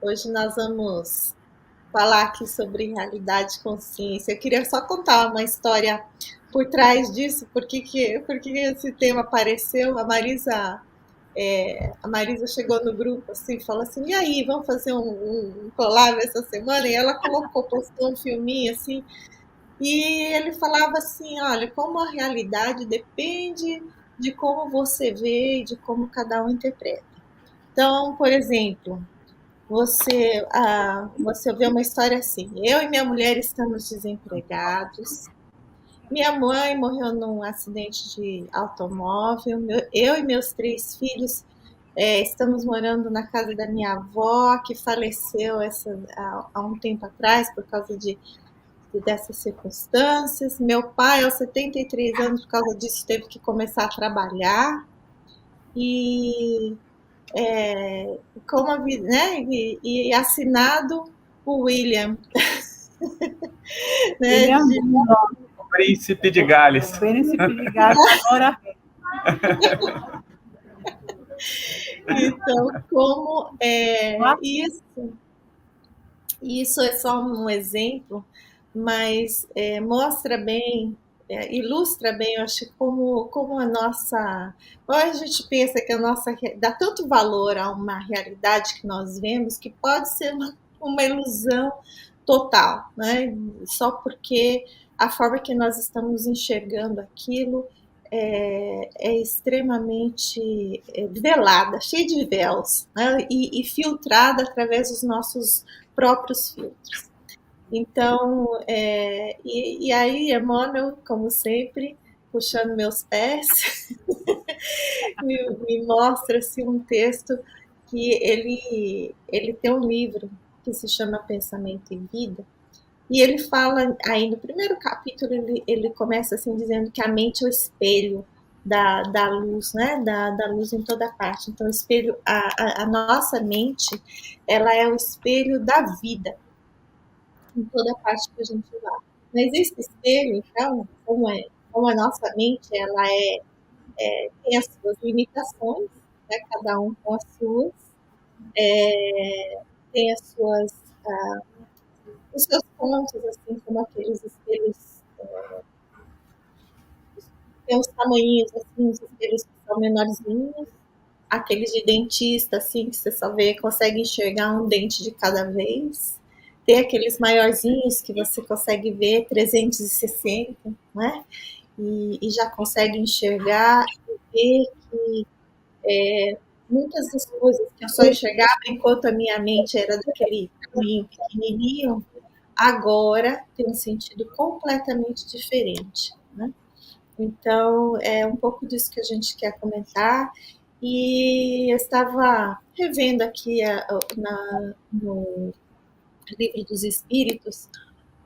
Hoje nós vamos falar aqui sobre realidade e consciência. Eu queria só contar uma história por trás disso, por que esse tema apareceu. A Marisa chegou no grupo assim, falou assim: e aí, vamos fazer um collab essa semana? E ela postou um filminho assim, e ele falava assim: olha, como a realidade depende de como você vê e de como cada um interpreta. Então, por exemplo, você vê uma história assim: eu e minha mulher estamos desempregados, minha mãe morreu num acidente de automóvel, eu e meus 3 filhos estamos morando na casa da minha avó, que faleceu há um tempo atrás por causa dessas circunstâncias. Meu pai, aos 73 anos, por causa disso, teve que começar a trabalhar. E como a vida, né? E assinado o William, né? William, O Príncipe de Gales. Príncipe de Gales, agora. Então, como isso é só um exemplo, mas mostra bem, ilustra bem, eu acho, como a nossa. Ou a gente pensa que a nossa. Dá tanto valor a uma realidade que nós vemos que pode ser uma ilusão total, né? Só porque a forma que nós estamos enxergando aquilo é extremamente velada, cheia de véus, né? E filtrada através dos nossos próprios filtros. Então, e aí, Emmanuel, como sempre, puxando meus pés, me mostra assim, um texto que ele tem um livro que se chama Pensamento e Vida, e ele fala, aí no primeiro capítulo, ele começa assim dizendo que a mente é o espelho da luz, né? Da luz em toda parte. Então, o espelho, a nossa mente, ela é o espelho da vida em toda parte que a gente vai. Mas esse espelho, então, como a nossa mente, ela tem as suas limitações, né? Cada um com as suas, tem as suas, os seus pontos, assim, como aqueles espelhos tem uns tamanhinhos, assim, os espelhos que são menorzinhos, aqueles de dentista, assim, que você só vê, consegue enxergar um dente de cada vez. Tem aqueles maiorzinhos que você consegue ver 360, né? E já consegue enxergar e ver que muitas das coisas que eu só enxergava enquanto a minha mente era daquele tamanho pequenininho, agora tem um sentido completamente diferente, né? Então, é um pouco disso que a gente quer comentar. E eu estava revendo aqui no Livro dos Espíritos,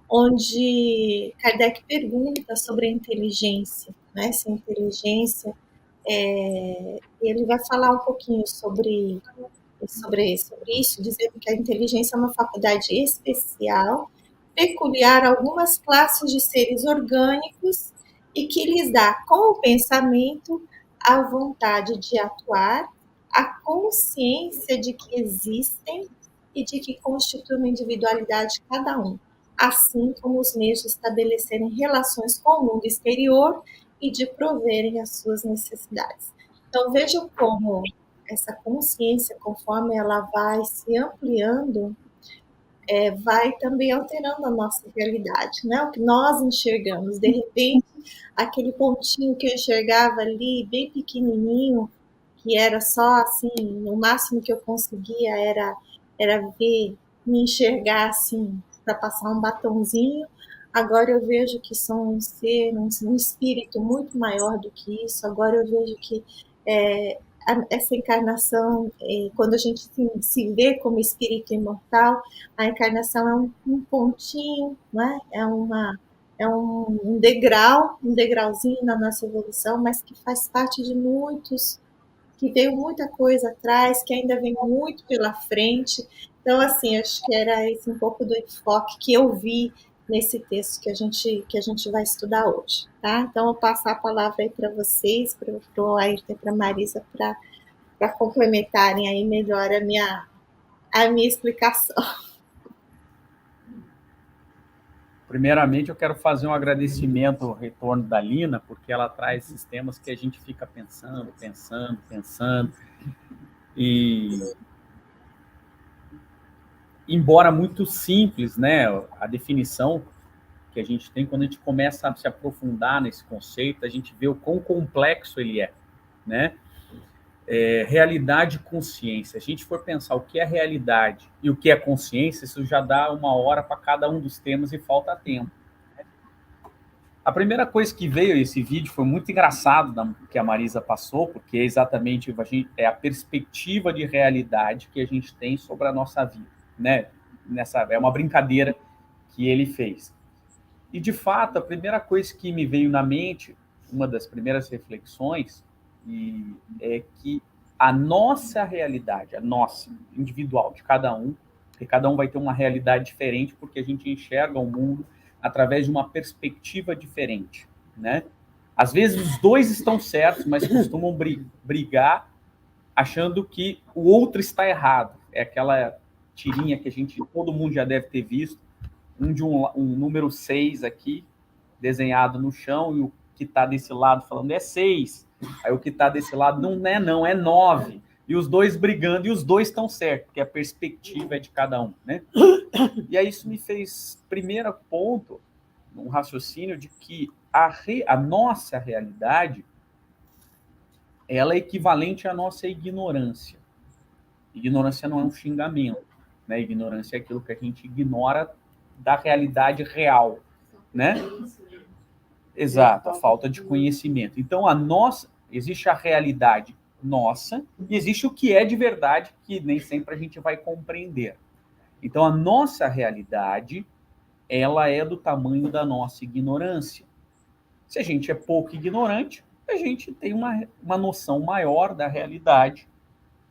onde Kardec pergunta sobre a inteligência, né? Se a inteligência, ele vai falar um pouquinho sobre isso, dizendo que a inteligência é uma faculdade especial, peculiar a algumas classes de seres orgânicos e que lhes dá, com o pensamento, a vontade de atuar, a consciência de que existem e de que constitui uma individualidade cada um, assim como os meios de estabelecerem relações com o mundo exterior e de proverem as suas necessidades. Então vejam como essa consciência, conforme ela vai se ampliando, vai também alterando a nossa realidade, né? O que nós enxergamos. De repente, aquele pontinho que eu enxergava ali, bem pequenininho, que era só assim, o máximo que eu conseguia era ver, me enxergar assim, para passar um batonzinho. Agora eu vejo que sou um ser, um espírito muito maior do que isso. Agora eu vejo que é, essa encarnação, quando a gente se vê como espírito imortal, a encarnação é um pontinho, né? Um degrau, um degrauzinho na nossa evolução, mas que faz parte de muitos, que veio muita coisa atrás, que ainda vem muito pela frente. Então, assim, acho que era esse um pouco do enfoque que eu vi nesse texto que a gente vai estudar hoje, tá? Então, eu vou passar a palavra aí para vocês, para o Ayrton e para a Marisa, para complementarem aí melhor a minha explicação. Primeiramente, eu quero fazer um agradecimento ao retorno da Lina, porque ela traz esses temas que a gente fica pensando. E, embora muito simples, né, a definição que a gente tem, quando a gente começa a se aprofundar nesse conceito, a gente vê o quão complexo ele é, né? Realidade e consciência. Se a gente for pensar o que é realidade e o que é consciência, isso já dá 1 hora para cada um dos temas e falta tempo. A primeira coisa que veio esse vídeo foi muito engraçado que a Marisa passou, porque é exatamente a perspectiva de realidade que a gente tem sobre a nossa vida, né? É uma brincadeira que ele fez. E, de fato, a primeira coisa que me veio na mente, uma das primeiras reflexões, é que a nossa realidade, a nossa, individual, de cada um, porque cada um vai ter uma realidade diferente, porque a gente enxerga o mundo através de uma perspectiva diferente, né? Às vezes os dois estão certos, mas costumam brigar achando que o outro está errado. É aquela tirinha que todo mundo já deve ter visto, um número 6 aqui, desenhado no chão, e o que está desse lado falando é 6. Aí o que está desse lado não, é 9. E os dois brigando, e os dois estão certos, porque a perspectiva é de cada um, né? E aí isso me fez, primeiro ponto, um raciocínio de que a nossa realidade, ela é equivalente à nossa ignorância. Ignorância não é um xingamento, né? Ignorância é aquilo que a gente ignora da realidade real, né? Exato, a falta de conhecimento. Então, existe a realidade nossa e existe o que é de verdade, que nem sempre a gente vai compreender. Então, a nossa realidade, ela é do tamanho da nossa ignorância. Se a gente é pouco ignorante, a gente tem uma noção maior da realidade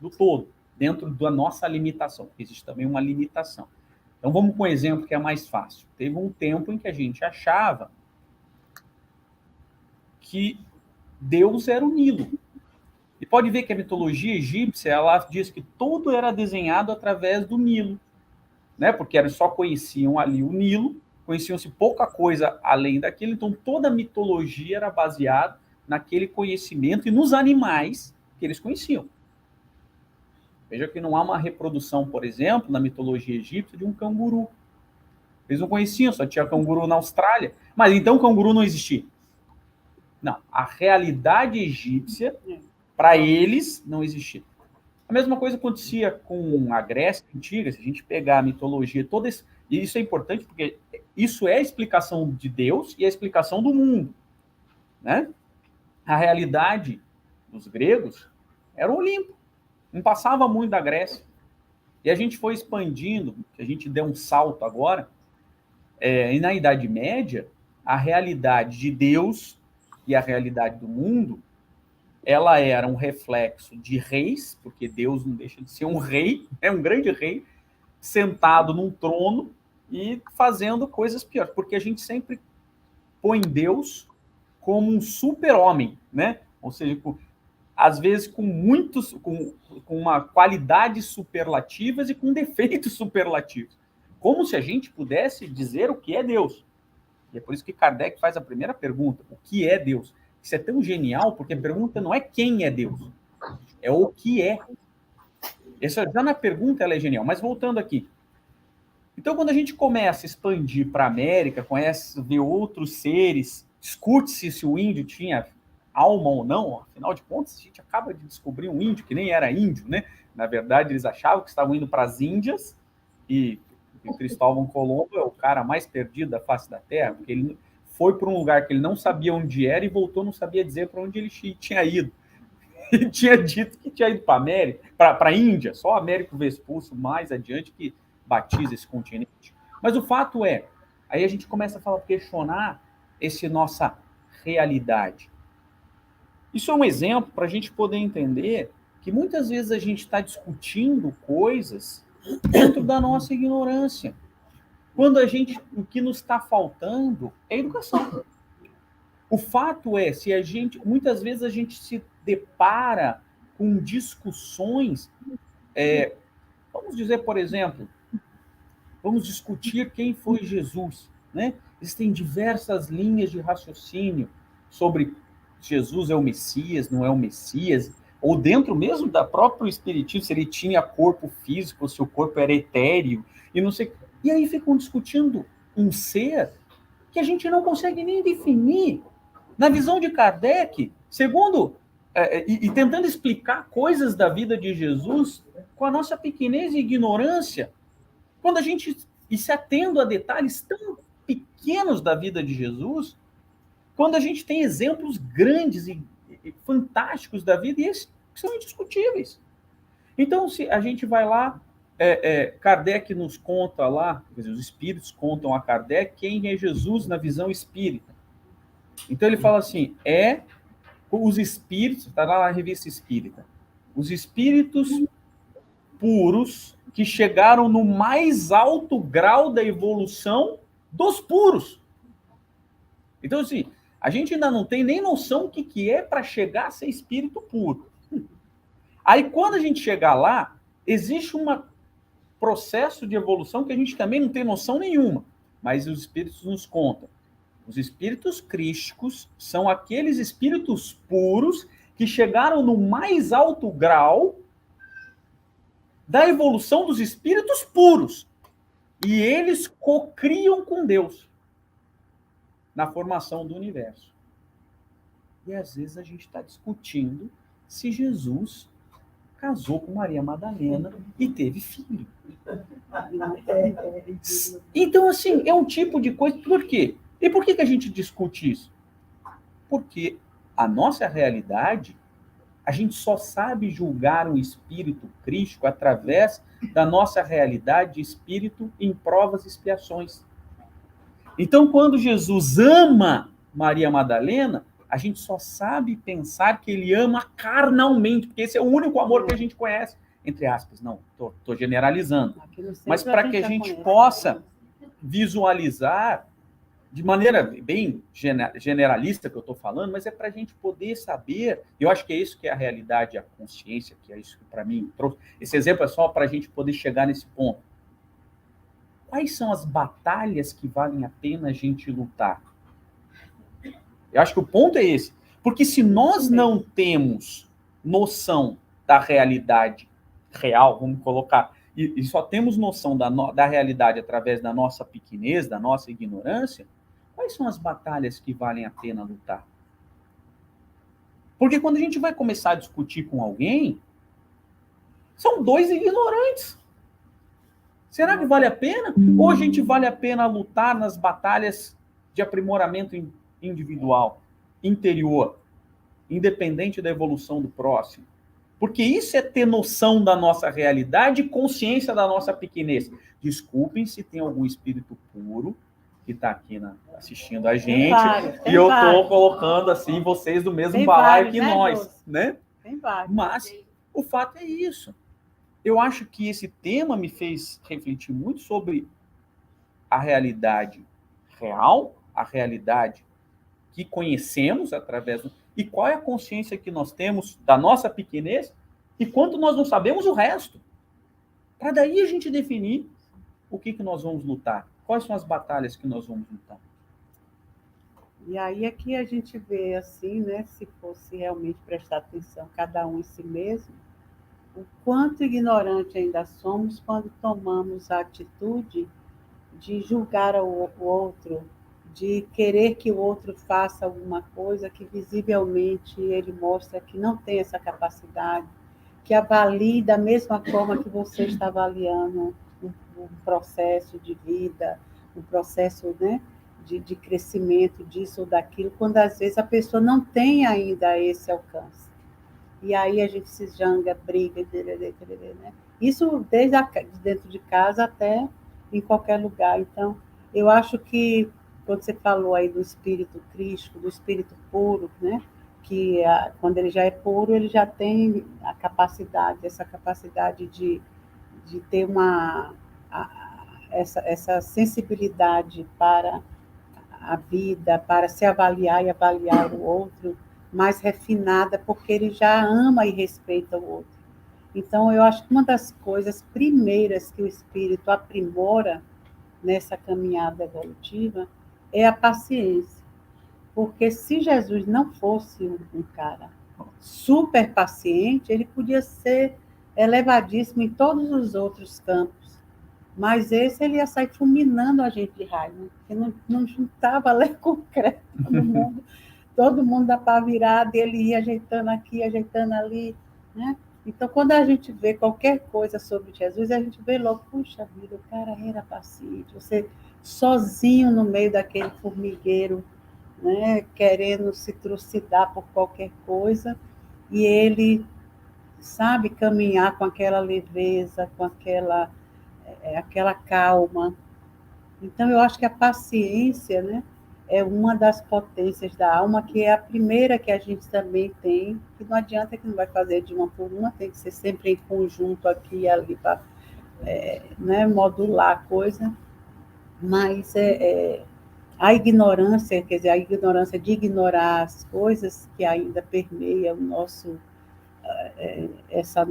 do todo, dentro da nossa limitação. Existe também uma limitação. Então, vamos com um exemplo que é mais fácil. Teve um tempo em que a gente achava que Deus era o Nilo. E pode ver que a mitologia egípcia, ela diz que tudo era desenhado através do Nilo, né? Porque eles só conheciam ali o Nilo, conheciam-se pouca coisa além daquilo, então toda a mitologia era baseada naquele conhecimento e nos animais que eles conheciam. Veja que não há uma reprodução, por exemplo, na mitologia egípcia de um canguru. Eles não conheciam, só tinha canguru na Austrália. Mas então o canguru não existia. Não, a realidade egípcia, para eles, não existia. A mesma coisa acontecia com a Grécia Antiga, se a gente pegar a mitologia toda, e isso é importante porque isso é a explicação de Deus e a explicação do mundo, né? A realidade dos gregos era o Olimpo, não passava muito da Grécia. E a gente foi expandindo, a gente deu um salto agora, e na Idade Média, a realidade de Deus e a realidade do mundo, ela era um reflexo de reis, porque Deus não deixa de ser um rei, é um grande rei, sentado num trono e fazendo coisas piores, porque a gente sempre põe Deus como um super-homem, né? Ou seja, às vezes com uma qualidade superlativas e com defeitos superlativos. Como se a gente pudesse dizer o que é Deus. E é por isso que Kardec faz a primeira pergunta: o que é Deus? Isso é tão genial, porque a pergunta não é quem é Deus, é o que é. Essa já na pergunta ela é genial. Mas voltando aqui. Então, quando a gente começa a expandir para a América, conhece, ver outros seres, discute-se se o índio tinha alma ou não, afinal de contas, a gente acaba de descobrir um índio que nem era índio, né? Na verdade, eles achavam que estavam indo para as Índias e o Cristóvão Colombo é o cara mais perdido da face da Terra, porque ele foi para um lugar que ele não sabia onde era e voltou, não sabia dizer para onde ele tinha ido. Ele tinha dito que tinha ido para a América, para a Índia, só Américo Vespúcio mais adiante que batiza esse continente. Mas o fato é, aí a gente começa a questionar essa nossa realidade. Isso é um exemplo para a gente poder entender que muitas vezes a gente está discutindo coisas dentro da nossa ignorância. Quando o que nos está faltando é educação. O fato é, muitas vezes a gente se depara com discussões Vamos dizer, por exemplo, vamos discutir quem foi Jesus, né? Existem diversas linhas de raciocínio sobre Jesus é o Messias, não é o Messias, ou dentro mesmo da próprio Espiritismo, se ele tinha corpo físico, se o corpo era etéreo, e não sei. E aí ficam discutindo um ser que a gente não consegue nem definir. Na visão de Kardec, segundo, e tentando explicar coisas da vida de Jesus com a nossa pequenez e ignorância, quando a gente, e se atendo a detalhes tão pequenos da vida de Jesus, quando a gente tem exemplos grandes e fantásticos da vida, e esses são indiscutíveis. Então, se a gente vai lá, Kardec nos conta lá, quer dizer, os espíritos contam a Kardec quem é Jesus na visão espírita. Então ele fala assim, os espíritos, está lá na revista espírita, os espíritos puros que chegaram no mais alto grau da evolução dos puros. Então, assim, a gente ainda não tem nem noção do que é para chegar a ser espírito puro. Aí, quando a gente chegar lá, existe um processo de evolução que a gente também não tem noção nenhuma, mas os espíritos nos contam. Os espíritos crísticos são aqueles espíritos puros que chegaram no mais alto grau da evolução dos espíritos puros. E eles cocriam com Deus na formação do universo. E às vezes a gente está discutindo se Jesus casou com Maria Madalena e teve filho. Então, assim, é um tipo de coisa. Por quê? E por que a gente discute isso? Porque a nossa realidade, a gente só sabe julgar um espírito crístico através da nossa realidade de espírito em provas e expiações. Então, quando Jesus ama Maria Madalena, a gente só sabe pensar que ele ama carnalmente, porque esse é o único amor que a gente conhece. Entre aspas, não, estou generalizando. Mas para que a gente possa visualizar de maneira bem generalista que eu estou falando, mas é para a gente poder saber, eu acho que é isso que é a realidade, a consciência, que é isso que para mim trouxe. Esse exemplo é só para a gente poder chegar nesse ponto. Quais são as batalhas que valem a pena a gente lutar? Eu acho que o ponto é esse. Porque se nós não temos noção da realidade real, vamos colocar, e só temos noção da realidade através da nossa pequenez, da nossa ignorância, quais são as batalhas que valem a pena lutar? Porque quando a gente vai começar a discutir com alguém, são dois ignorantes. Será que vale a pena? Ou a gente vale a pena lutar nas batalhas de aprimoramento individual, interior, independente da evolução do próximo? Porque isso é ter noção da nossa realidade e consciência da nossa pequenez. Desculpem se tem algum espírito puro que está aqui assistindo a gente, e eu estou colocando assim vocês do mesmo balaio que nós, né? Tem vários. Mas o fato é isso. Eu acho que esse tema me fez refletir muito sobre a realidade real, a realidade que conhecemos através e qual é a consciência que nós temos da nossa pequenez e quanto nós não sabemos o resto. Para daí a gente definir o que nós vamos lutar. Quais são as batalhas que nós vamos lutar? E aí aqui a gente vê assim, né, se fosse realmente prestar atenção cada um em si mesmo, o quanto ignorante ainda somos quando tomamos a atitude de julgar o outro, de querer que o outro faça alguma coisa que visivelmente ele mostra que não tem essa capacidade, que avalie da mesma forma que você está avaliando um processo de vida, um processo, né, de crescimento disso ou daquilo, quando às vezes a pessoa não tem ainda esse alcance. E aí a gente se janga, briga, né? Isso desde dentro de casa até em qualquer lugar. Então, eu acho que, quando você falou aí do espírito crístico, do espírito puro, né? Que quando ele já é puro, ele já tem essa capacidade de ter essa sensibilidade para a vida, para se avaliar e avaliar o outro, mais refinada, porque ele já ama e respeita o outro. Então, eu acho que uma das coisas primeiras que o espírito aprimora nessa caminhada evolutiva é a paciência. Porque se Jesus não fosse um cara super paciente, ele podia ser elevadíssimo em todos os outros campos. Mas esse ele ia sair fulminando a gente de raiva, porque não juntava lei concreta no mundo. Todo mundo da pá virada, ele ia ajeitando aqui, ajeitando ali, né? Então, quando a gente vê qualquer coisa sobre Jesus, a gente vê logo, puxa vida, o cara era paciente, você sozinho no meio daquele formigueiro, né, querendo se trucidar por qualquer coisa, e ele sabe caminhar com aquela leveza, com aquela calma. Então, eu acho que a paciência, né, é uma das potências da alma, que é a primeira que a gente também tem, que não adianta que não vai fazer de uma por uma, tem que ser sempre em conjunto aqui e ali para né, modular a coisa, mas a ignorância, quer dizer, a ignorância de ignorar as coisas que ainda permeiam essa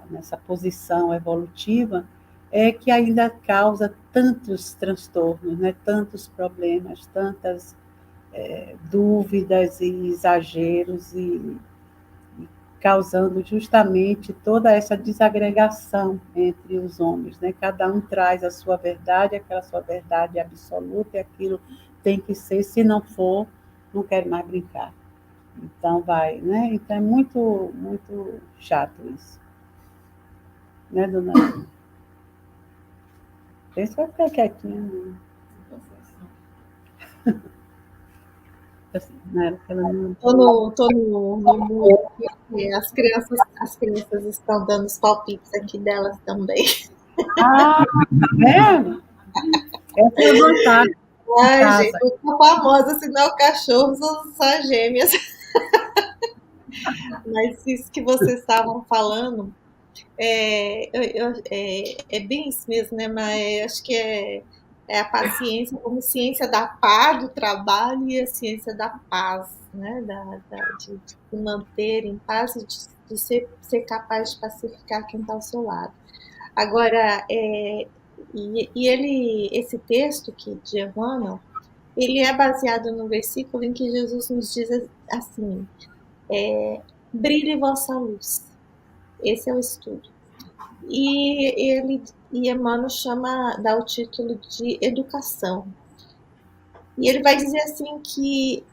nessa posição evolutiva, é que ainda causa tantos transtornos, né? Tantos problemas, tantas dúvidas e exageros, e causando justamente toda essa desagregação entre os homens, né? Cada um traz a sua verdade, aquela sua verdade absoluta, e aquilo tem que ser, se não for, não quero mais brincar. Então vai, né? Então é muito, muito chato isso. Né, dona Ana? Pensa que vai ficar quietinha. Assim, na época ela não... Tô no mundo, porque as crianças estão dando os palpites aqui delas também. Ah, tá vendo? Essa é a vantagem. Ai, gente, eu tô famosa, senão cachorros são só gêmeas. Mas isso que vocês estavam falando, é bem isso mesmo, né? Mas acho que é a paciência como ciência da paz do trabalho e a ciência da paz, né? De se manter em paz e de ser capaz de pacificar quem está ao seu lado. Agora, esse texto que de Emmanuel, ele é baseado no versículo em que Jesus nos diz assim: brilhe vossa luz. Esse é o estudo. E Emmanuel dá o título de educação. E ele vai dizer assim que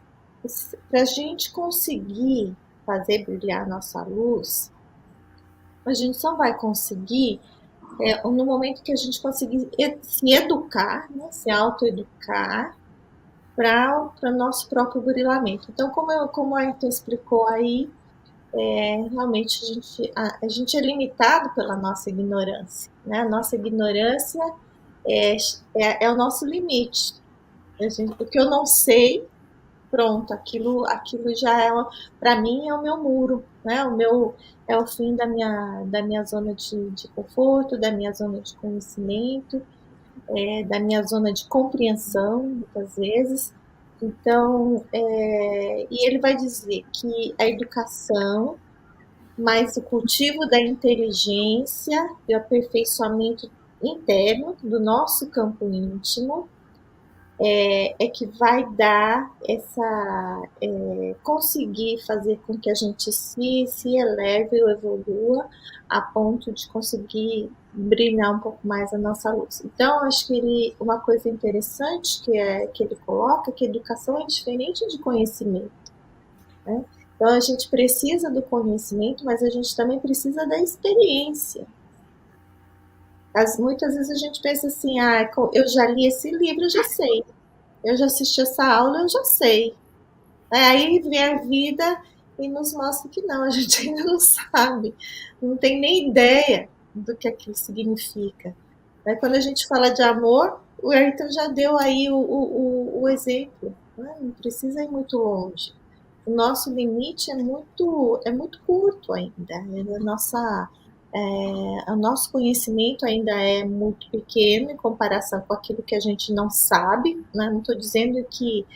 para a gente conseguir fazer brilhar a nossa luz, a gente só vai conseguir no momento que a gente conseguir se educar, né, se autoeducar para o nosso próprio burilamento. Então, como a Ayrton explicou aí, realmente a gente é limitado pela nossa ignorância. Né? A nossa ignorância é o nosso limite. O que eu não sei, pronto, aquilo já para mim é o meu muro, né? É o fim da minha zona de conforto, da minha zona de conhecimento, da minha zona de compreensão, muitas vezes. Então, e ele vai dizer que a educação, mais o cultivo da inteligência e o aperfeiçoamento interno do nosso campo íntimo, que vai dar conseguir fazer com que a gente se eleve ou evolua a ponto de conseguir brilhar um pouco mais a nossa luz. Então, acho que uma coisa interessante que ele coloca, que educação é diferente de conhecimento, né? Então, a gente precisa do conhecimento, mas a gente também precisa da experiência. Muitas vezes a gente pensa assim, eu já li esse livro, eu já sei. Eu já assisti essa aula, eu já sei. Aí vem a vida e nos mostra que não, a gente ainda não sabe, não tem nem ideia do que aquilo significa. Aí, quando a gente fala de amor, o Ayrton já deu aí o exemplo, né? Não precisa ir muito longe. O nosso limite é muito curto ainda. O nosso conhecimento ainda é muito pequeno em comparação com aquilo que a gente não sabe. Né? Não estou dizendo que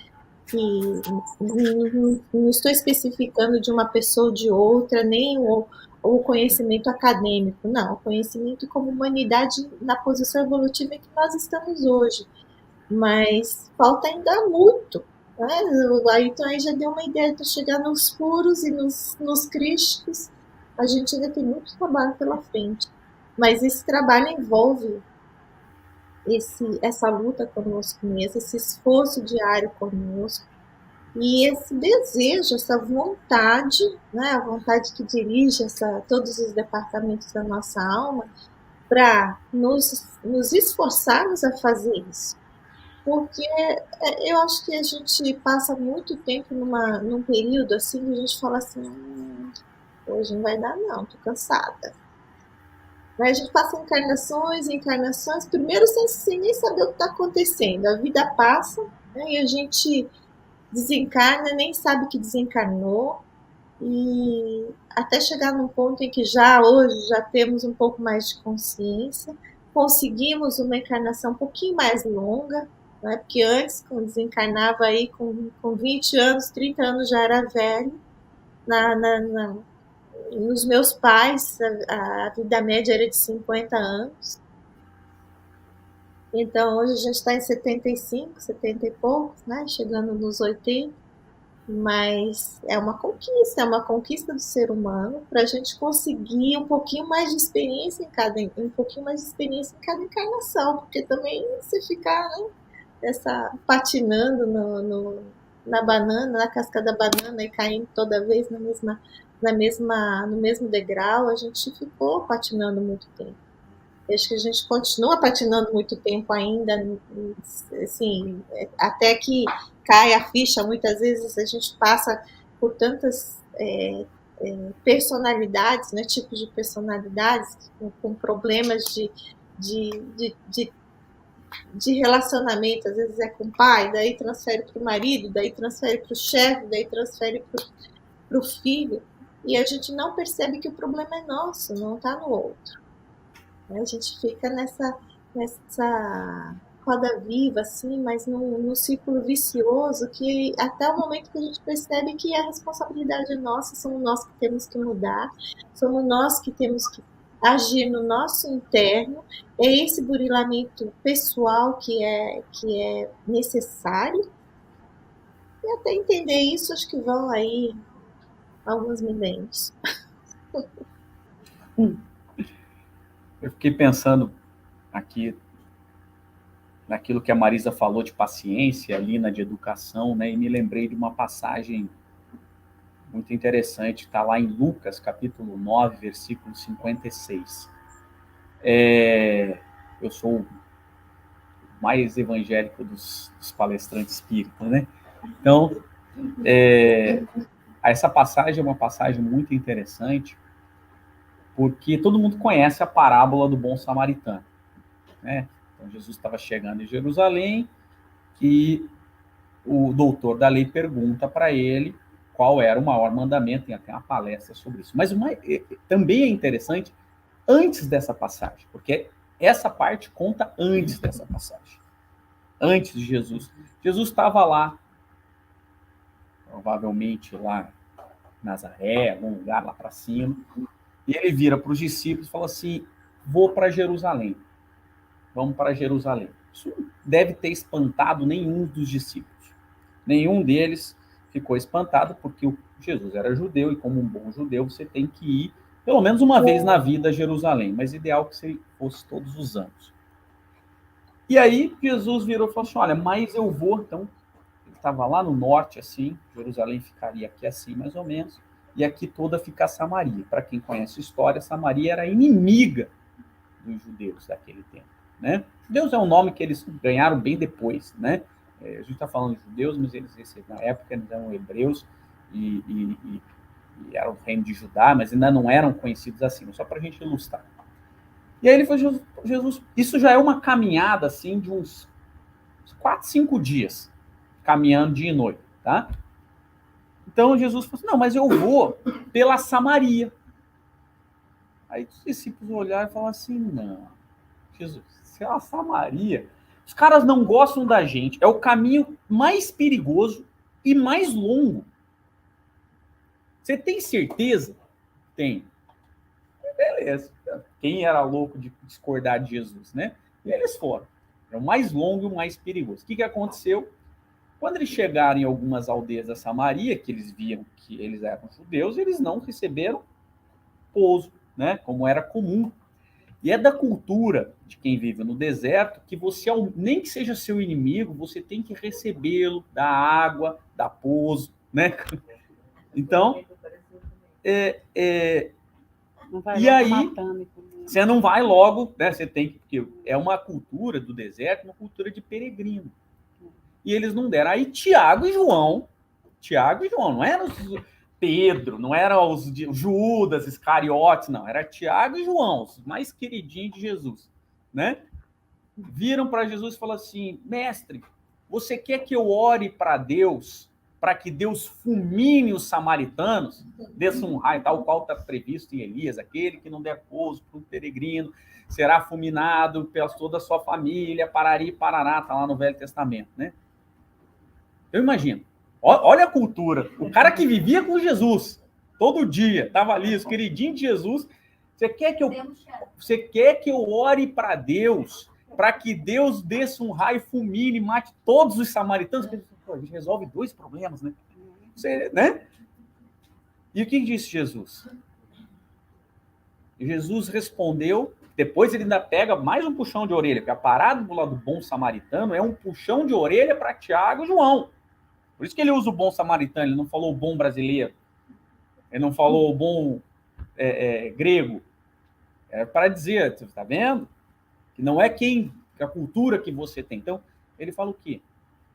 que não estou especificando de uma pessoa ou de outra, nem o conhecimento acadêmico, não, o conhecimento como humanidade na posição evolutiva em que nós estamos hoje, mas falta ainda muito, né? Então aí já deu uma ideia de chegar nos puros e nos crísticos, a gente ainda tem muito trabalho pela frente, mas esse trabalho envolve essa luta conosco mesmo, esse esforço diário conosco, e esse desejo, essa vontade, né, a vontade que dirige todos os departamentos da nossa alma, para nos esforçarmos a fazer isso. Porque eu acho que a gente passa muito tempo num período assim que a gente fala assim, hoje não vai dar não, tô cansada. A gente passa encarnações, encarnações, primeiro sem nem saber o que está acontecendo. A vida passa, né, e a gente desencarna, nem sabe que desencarnou, e até chegar num ponto em que hoje já temos um pouco mais de consciência, conseguimos uma encarnação um pouquinho mais longa, né? Porque antes, quando desencarnava aí com 20 anos, 30 anos já era velho. Nos meus pais, a vida média era de 50 anos. Então, hoje a gente está em 75, 70 e poucos, né? Chegando nos 80. Mas é uma conquista do ser humano para a gente conseguir um pouquinho mais de experiência um pouquinho mais de experiência em cada encarnação, porque também você ficar, né, patinando na banana, na casca da banana e caindo toda vez no mesmo degrau, a gente ficou patinando muito tempo. Acho que a gente continua patinando muito tempo ainda, assim, até que cai a ficha. Muitas vezes a gente passa por tantas personalidades, né, tipos de personalidades com problemas de relacionamento. Às vezes é com o pai, daí transfere para o marido, daí transfere para o chefe, daí transfere para o filho, e a gente não percebe que o problema é nosso, não está no outro. A gente fica nessa roda viva, assim, mas num círculo vicioso, que até o momento que a gente percebe que a responsabilidade é nossa, somos nós que temos que mudar, somos nós que temos que agir no nosso interno, é esse burilamento pessoal que é necessário, e até entender isso, acho que vão aí alguns milênios. Eu fiquei pensando aqui naquilo que a Marisa falou de paciência, a Lina de educação, né? E me lembrei de uma passagem muito interessante, está lá em Lucas, capítulo 9, versículo 56. Eu sou o mais evangélico dos palestrantes espíritas, né? Então, essa passagem é uma passagem muito interessante, porque todo mundo conhece a parábola do bom samaritano, né? Então, Jesus estava chegando em Jerusalém e o doutor da lei pergunta para ele qual era o maior mandamento, tem até uma palestra sobre isso. Mas também é interessante antes dessa passagem, porque essa parte conta antes dessa passagem. Antes de Jesus. Jesus estava lá, provavelmente lá em Nazaré, algum lugar lá para cima, e ele vira para os discípulos e fala assim, vou para Jerusalém. Vamos para Jerusalém. Isso deve ter espantado nenhum dos discípulos. Nenhum deles ficou espantado, porque o Jesus era judeu, e como um bom judeu, você tem que ir pelo menos uma vez na vida a Jerusalém, mas ideal que você fosse todos os anos. E aí Jesus virou e falou assim, olha, mas eu vou, então, ele estava lá no norte, assim, Jerusalém ficaria aqui assim, mais ou menos, e aqui toda fica Samaria. Para quem conhece a história, Samaria era inimiga dos judeus daquele tempo, né? Judeus é um nome que eles ganharam bem depois, né? A gente está falando de judeus, mas eles na época eles eram hebreus e eram o reino de Judá, mas ainda não eram conhecidos assim, só para a gente ilustrar. E aí ele falou, Jesus, isso já é uma caminhada assim de uns 4, 5 dias, caminhando dia e noite, tá? Então Jesus falou assim, não, mas eu vou pela Samaria. Aí os discípulos olharam e falaram assim, não, Jesus, se é a Samaria, os caras não gostam da gente, é o caminho mais perigoso, e mais longo. Você tem certeza? Tem. Beleza. Quem era louco de discordar de Jesus, né? E eles foram. É o mais longo e o mais perigoso. O que aconteceu? Quando eles chegaram em algumas aldeias da Samaria, que eles viam que eles eram judeus, eles não receberam pouso, né? Como era comum. E é da cultura de quem vive no deserto que você, nem que seja seu inimigo, você tem que recebê-lo, dar água, dar pouso, né? Então, Não vai e logo aí, matando. você não vai logo, né? Você tem que, porque é uma cultura do deserto, uma cultura de peregrino. E eles não deram. Aí Tiago e João, não eram os Pedro, não eram os Judas, Iscariotes, não. Era Tiago e João, os mais queridinhos de Jesus, né? Viram para Jesus e falaram assim: mestre, você quer que eu ore para Deus, para que Deus fulmine os samaritanos, desça um raio, tal qual está previsto em Elias, aquele que não der pouso para um peregrino, será fulminado pela toda a sua família, parari, parará, está lá no Velho Testamento, né? Eu imagino. Olha a cultura. O cara que vivia com Jesus, todo dia, estava ali, os queridinhos de Jesus. Você quer que eu ore para Deus, para que Deus desça um raio, fulmine, mate todos os samaritanos? A gente resolve 2 problemas, né? Né? E o que disse Jesus? Jesus respondeu, depois ele ainda pega mais um puxão de orelha, porque a parada do lado do bom samaritano é um puxão de orelha para Tiago e João. Por isso que ele usa o bom samaritano, ele não falou o bom brasileiro, ele não falou o bom grego. É para dizer, você está vendo? Que não é a cultura que você tem. Então, ele fala o quê?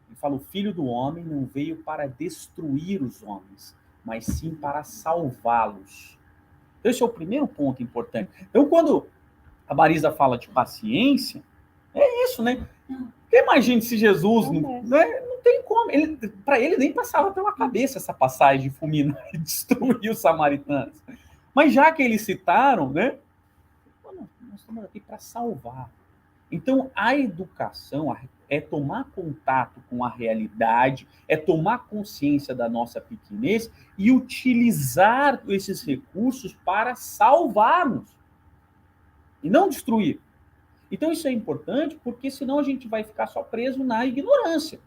Ele fala: o Filho do Homem não veio para destruir os homens, mas sim para salvá-los. Então, esse é o primeiro ponto importante. Então, quando a Marisa fala de paciência, é isso, né? Porque imagine se Jesus não tem como. Para ele nem passava pela cabeça essa passagem de fulminar e destruir os samaritanos. Mas já que eles citaram, né? Nós estamos aqui para salvar. Então, a educação é tomar contato com a realidade, é tomar consciência da nossa pequenez e utilizar esses recursos para salvar-nos e não destruir. Então, isso é importante, porque senão a gente vai ficar só preso na ignorância.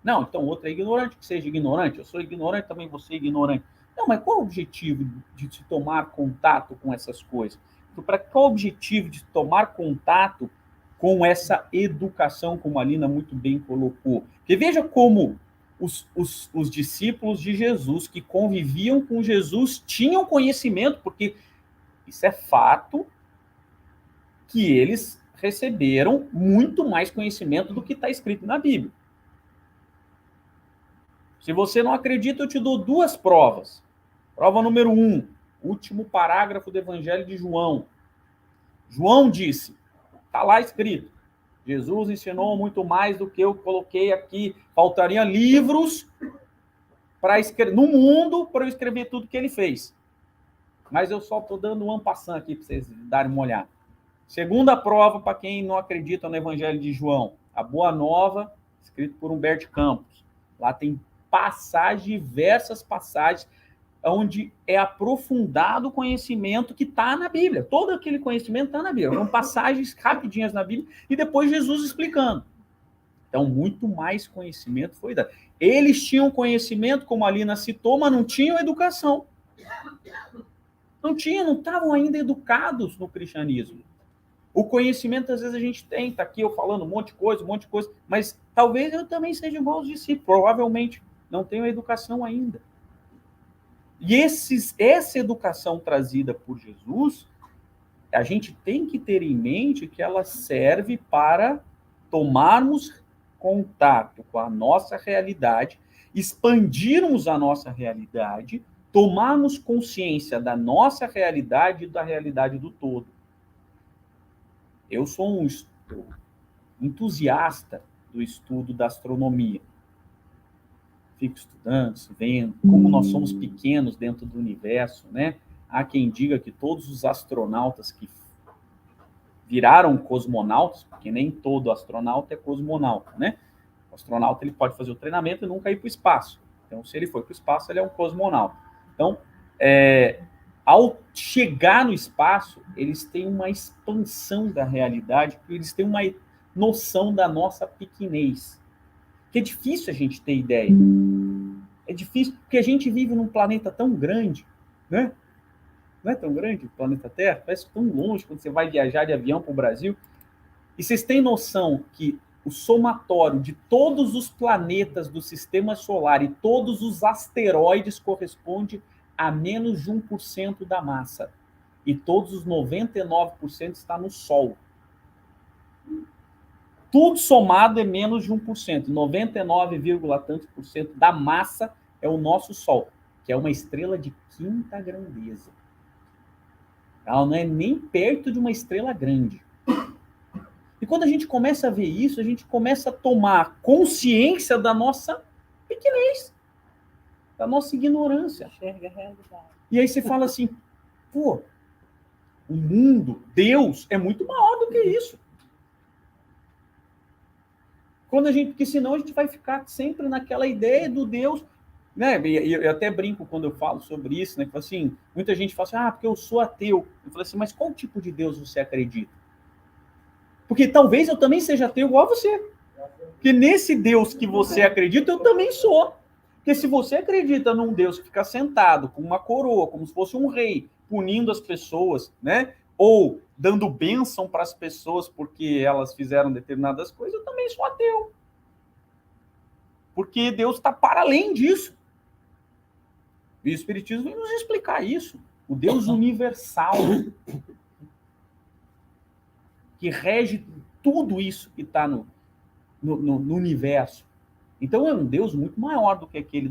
Não, então outro é ignorante, que seja ignorante. Eu sou ignorante, também vou ser ignorante. Não, mas qual o objetivo de se tomar contato com essas coisas? Para qual o objetivo de tomar contato com essa educação, como a Lina muito bem colocou? Porque veja como os discípulos de Jesus que conviviam com Jesus tinham conhecimento, porque isso é fato, que eles receberam muito mais conhecimento do que está escrito na Bíblia. Se você não acredita, eu te dou 2 provas. Prova número 1, último parágrafo do Evangelho de João. João disse, está lá escrito, Jesus ensinou muito mais do que eu coloquei aqui. Faltariam livros no mundo para eu escrever tudo que ele fez. Mas eu só estou dando um passant aqui para vocês darem uma olhada. Segunda prova, para quem não acredita no Evangelho de João, a Boa Nova, escrito por Humberto Campos. Lá tem diversas passagens, onde é aprofundado o conhecimento que está na Bíblia. Todo aquele conhecimento está na Bíblia. São passagens rapidinhas na Bíblia e depois Jesus explicando. Então, muito mais conhecimento foi dado. Eles tinham conhecimento, como a Lina citou, mas não tinham educação. Não estavam ainda educados no cristianismo. O conhecimento, às vezes, a gente tem, está aqui eu falando um monte de coisa, mas talvez eu também seja igual aos discípulos, provavelmente não tenho educação ainda. E essa educação trazida por Jesus, a gente tem que ter em mente que ela serve para tomarmos contato com a nossa realidade, expandirmos a nossa realidade, tomarmos consciência da nossa realidade e da realidade do todo. Eu sou um entusiasta do estudo da astronomia. Fico estudando, vendo como nós somos pequenos dentro do universo, né? Há quem diga que todos os astronautas que viraram cosmonautas, porque nem todo astronauta é cosmonauta, né? O astronauta ele pode fazer o treinamento e nunca ir para o espaço. Então, se ele foi para o espaço, ele é um cosmonauta. Então, ao chegar no espaço, eles têm uma expansão da realidade, porque eles têm uma noção da nossa pequenez. Que é difícil a gente ter ideia. É difícil, porque a gente vive num planeta tão grande, né? Não é tão grande o planeta Terra? Parece tão longe quando você vai viajar de avião para o Brasil. E vocês têm noção que o somatório de todos os planetas do sistema solar e todos os asteroides corresponde a menos de 1% da massa. E todos os 99% está no Sol. Tudo somado é menos de 1%. 99, tantos por cento da massa é o nosso Sol, que é uma estrela de quinta grandeza. Ela não é nem perto de uma estrela grande. E quando a gente começa a ver isso, a gente começa a tomar consciência da nossa pequenez, da nossa ignorância. Enxerga a realidade. E aí você fala assim, pô, o mundo, Deus, é muito maior do que isso. Porque senão a gente vai ficar sempre naquela ideia do Deus, né? E eu até brinco quando eu falo sobre isso, né? Que assim, muita gente fala assim, porque eu sou ateu. Eu falo assim, mas qual tipo de Deus você acredita? Porque talvez eu também seja ateu igual a você. Porque nesse Deus que você acredita, eu também sou. Porque se você acredita num Deus que fica sentado com uma coroa, como se fosse um rei, punindo as pessoas, né? Ou dando bênção para as pessoas porque elas fizeram determinadas coisas, eu também sou ateu. Porque Deus está para além disso. E o Espiritismo vem nos explicar isso. O Deus universal, que rege tudo isso que está no universo. Então é um Deus muito maior do que aquele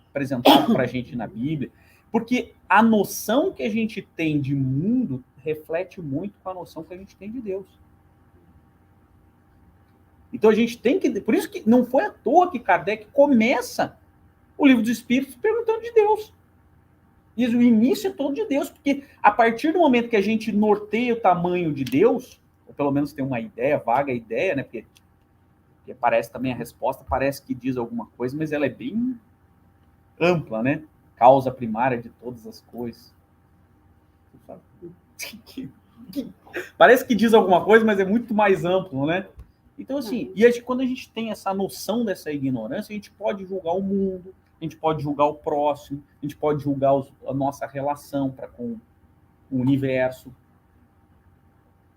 apresentado para a gente na Bíblia, porque a noção que a gente tem de mundo reflete muito com a noção que a gente tem de Deus. Então a gente tem que... Por isso que não foi à toa que Kardec começa o Livro dos Espíritos perguntando de Deus. E o início é todo de Deus, porque a partir do momento que a gente norteia o tamanho de Deus, ou pelo menos tem uma ideia, vaga ideia, né? Porque parece também a resposta, parece que diz alguma coisa, mas ela é bem ampla, né? Causa primária de todas as coisas. Parece que diz alguma coisa, mas é muito mais amplo, né? Então, assim, quando a gente tem essa noção dessa ignorância, a gente pode julgar o mundo, a gente pode julgar o próximo, a gente pode julgar a nossa relação com o universo.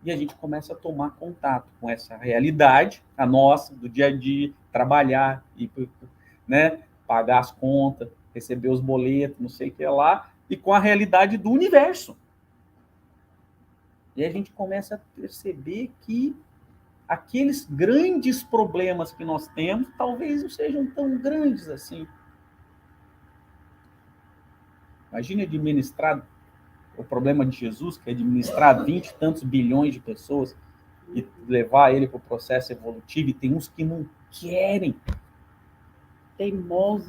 E a gente começa a tomar contato com essa realidade, a nossa, do dia a dia, trabalhar, né, pagar as contas, receber os boletos, não sei o que lá, e com a realidade do universo. E a gente começa a perceber que aqueles grandes problemas que nós temos, talvez não sejam tão grandes assim. Imagine administrar o problema de Jesus, que é administrar 20 e tantos bilhões de pessoas e levar ele para o processo evolutivo, e tem uns que não querem. Teimosos.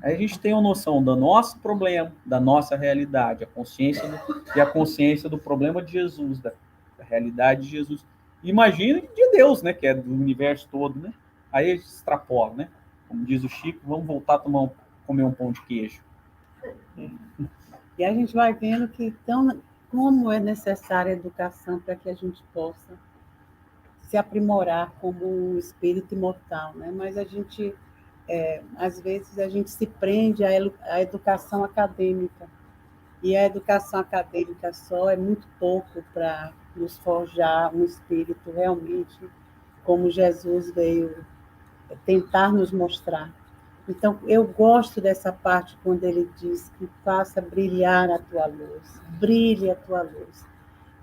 Aí a gente tem uma noção do nosso problema, da nossa realidade, a consciência do problema de Jesus, da realidade de Jesus. Imagina de Deus, né, que é do universo todo, né? Aí a gente extrapola, né? Como diz o Chico, vamos voltar a comer um pão de queijo. E a gente vai vendo que como é necessária a educação para que a gente possa se aprimorar como um espírito imortal, né? Mas a gente, às vezes, a gente se prende à educação acadêmica. E a educação acadêmica só é muito pouco para nos forjar um espírito realmente como Jesus veio tentar nos mostrar. Então, eu gosto dessa parte quando ele diz que faça brilhar a tua luz, brilhe a tua luz.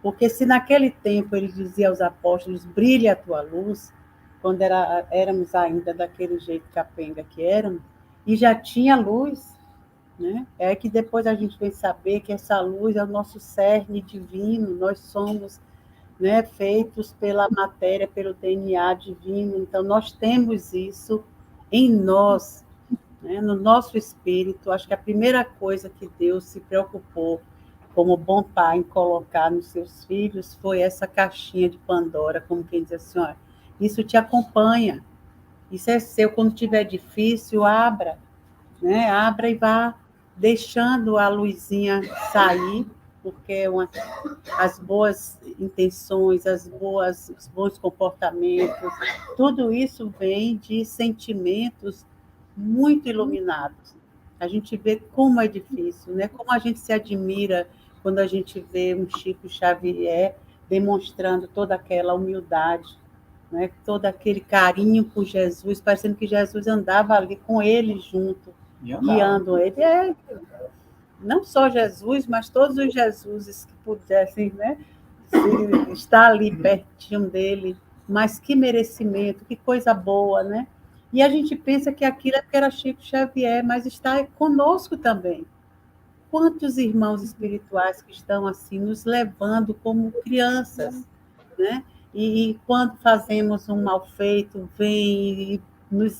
Porque se naquele tempo ele dizia aos apóstolos, brilhe a tua luz, quando éramos ainda daquele jeito capenga que éramos, e já tinha luz, né? É que depois a gente vem saber que essa luz é o nosso cerne divino, nós somos, né, feitos pela matéria, pelo DNA divino, então nós temos isso em nós, né, no nosso espírito. Acho que a primeira coisa que Deus se preocupou, como bom pai, em colocar nos seus filhos, foi essa caixinha de Pandora, como quem diz assim, olha, isso te acompanha, Isso é seu. Quando tiver difícil, abra, né? Abra e vá deixando a luzinha sair, porque as boas intenções, os bons comportamentos, tudo isso vem de sentimentos muito iluminados. A gente vê como é difícil, né? Como a gente se admira quando a gente vê um Chico Xavier demonstrando toda aquela humildade, né? Todo aquele carinho por Jesus, parecendo que Jesus andava ali com ele junto, guiando ele. Não só Jesus, mas todos os Jesuses que pudessem, né, estar ali pertinho dele. Mas que merecimento, que coisa boa, né? E a gente pensa que aquilo é porque era Chico Xavier, mas está conosco também. Quantos irmãos espirituais que estão assim nos levando como crianças, né? E quando fazemos um mal feito, vem e nos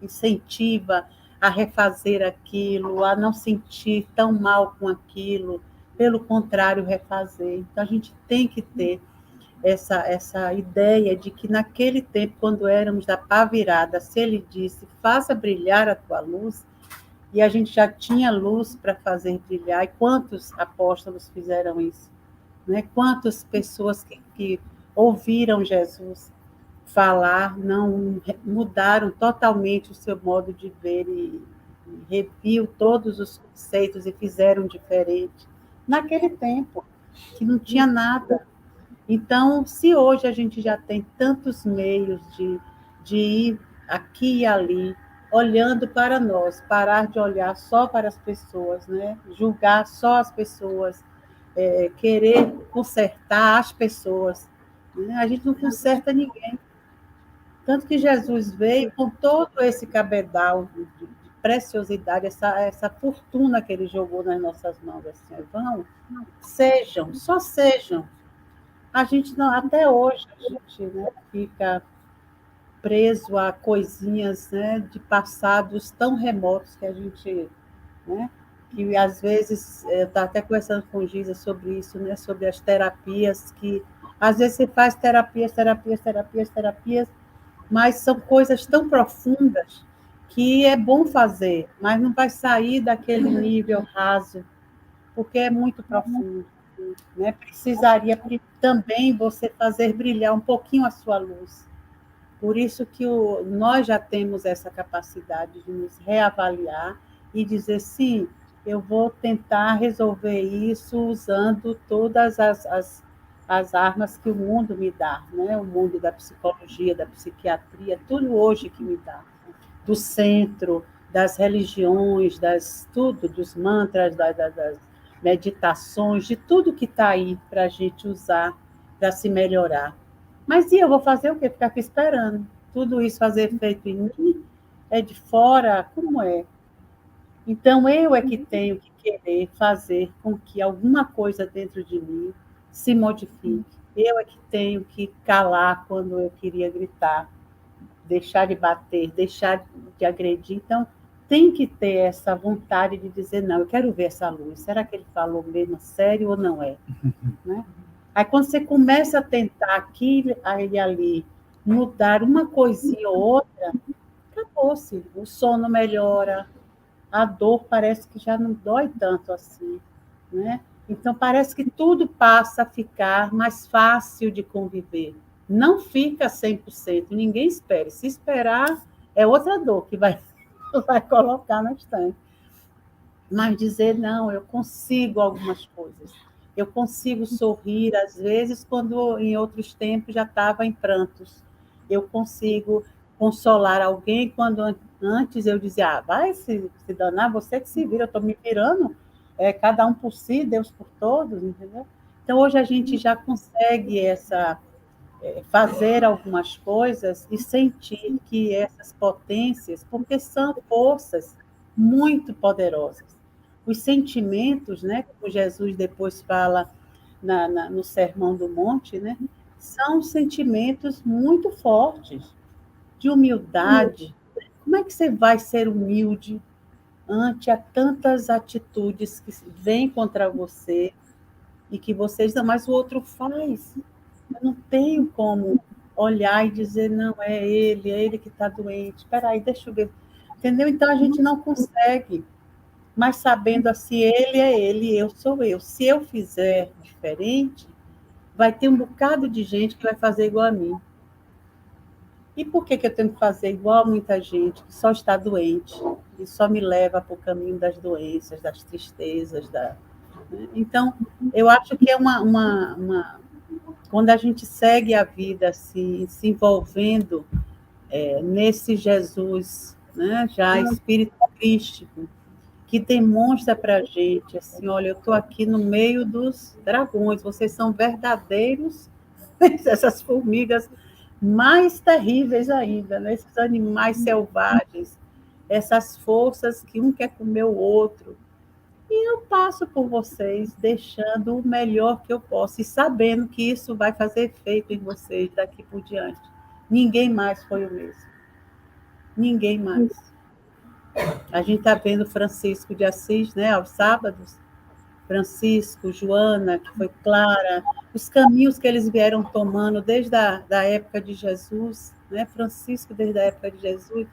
incentiva a refazer aquilo, a não sentir tão mal com aquilo, pelo contrário, refazer. Então, a gente tem que ter essa ideia de que naquele tempo, quando éramos da pá virada, se ele disse, faça brilhar a tua luz, e a gente já tinha luz para fazer brilhar, e quantos apóstolos fizeram isso? Né? Quantas pessoas que ouviram Jesus falar, não mudaram totalmente o seu modo de ver e reviu todos os conceitos e fizeram diferente. Naquele tempo, que não tinha nada. Então, se hoje a gente já tem tantos meios de ir aqui e ali, olhando para nós, parar de olhar só para as pessoas, né? Julgar só as pessoas, querer consertar as pessoas. Né? A gente não conserta ninguém. Tanto que Jesus veio com todo esse cabedal de preciosidade, essa fortuna que ele jogou nas nossas mãos. Assim, vão, sejam, só sejam. A gente não, até hoje, a gente, né, fica preso a coisinhas, né, de passados tão remotos que a gente, né, que às vezes, eu estava até conversando com o Giza sobre isso, né, sobre as terapias, que às vezes você faz terapias, mas são coisas tão profundas que é bom fazer, mas não vai sair daquele nível raso, porque é muito profundo. Né? Precisaria também você fazer brilhar um pouquinho a sua luz. Por isso que nós já temos essa capacidade de nos reavaliar e dizer, sim, eu vou tentar resolver isso usando todas as armas que o mundo me dá, né? O mundo da psicologia, da psiquiatria, tudo hoje que me dá. Do centro, das religiões, tudo, dos mantras, das meditações, de tudo que está aí para a gente usar para se melhorar. Mas e eu vou fazer o quê? Ficar aqui esperando. Tudo isso fazer efeito em mim? É de fora? Como é? Então, eu é que tenho que querer fazer com que alguma coisa dentro de mim se modifique. Eu é que tenho que calar quando eu queria gritar, deixar de bater, deixar de agredir. Então, tem que ter essa vontade de dizer, não, eu quero ver essa luz. Será que ele falou mesmo sério ou não é? Né? Aí, quando você começa a tentar aqui e ali mudar uma coisinha ou outra, acabou-se. O sono melhora, a dor parece que já não dói tanto assim, né? Então, parece que tudo passa a ficar mais fácil de conviver. Não fica 100%, ninguém espere. Se esperar, é outra dor que vai colocar na estante. Mas dizer, não, eu consigo algumas coisas. Eu consigo sorrir, às vezes, quando em outros tempos já estava em prantos. Eu consigo consolar alguém quando antes eu dizia, vai se danar, você que se vira, eu estou me virando, cada um por si, Deus por todos, entendeu? Então, hoje a gente já consegue fazer algumas coisas e sentir que essas potências, porque são forças muito poderosas. Os sentimentos, né, como Jesus depois fala no Sermão do Monte, né, são sentimentos muito fortes, de humildade. Como é que você vai ser humilde ante a tantas atitudes que vêm contra você e que você diz, mas o outro faz? Eu não tenho como olhar e dizer, não, é ele que está doente. Espera aí, deixa eu ver. Entendeu? Então a gente não consegue, mas sabendo assim, ele é ele, eu sou eu. Se eu fizer diferente, vai ter um bocado de gente que vai fazer igual a mim. E por que eu tenho que fazer igual a muita gente que só está doente e só me leva para o caminho das doenças, das tristezas, né? Então, eu acho que é quando a gente segue a vida assim, se envolvendo nesse Jesus, né, já espírito crístico, que demonstra para a gente assim, olha, eu estou aqui no meio dos dragões, vocês são verdadeiros, essas formigas mais terríveis ainda, né? Esses animais selvagens, essas forças que um quer comer o outro. E eu passo por vocês, deixando o melhor que eu posso, e sabendo que isso vai fazer efeito em vocês daqui por diante. Ninguém mais foi o mesmo. Ninguém mais. A gente está vendo Francisco de Assis, né, aos sábados, Francisco, Joana, que foi Clara, os caminhos que eles vieram tomando desde a época de Jesus, né? Francisco desde a época de Jesus,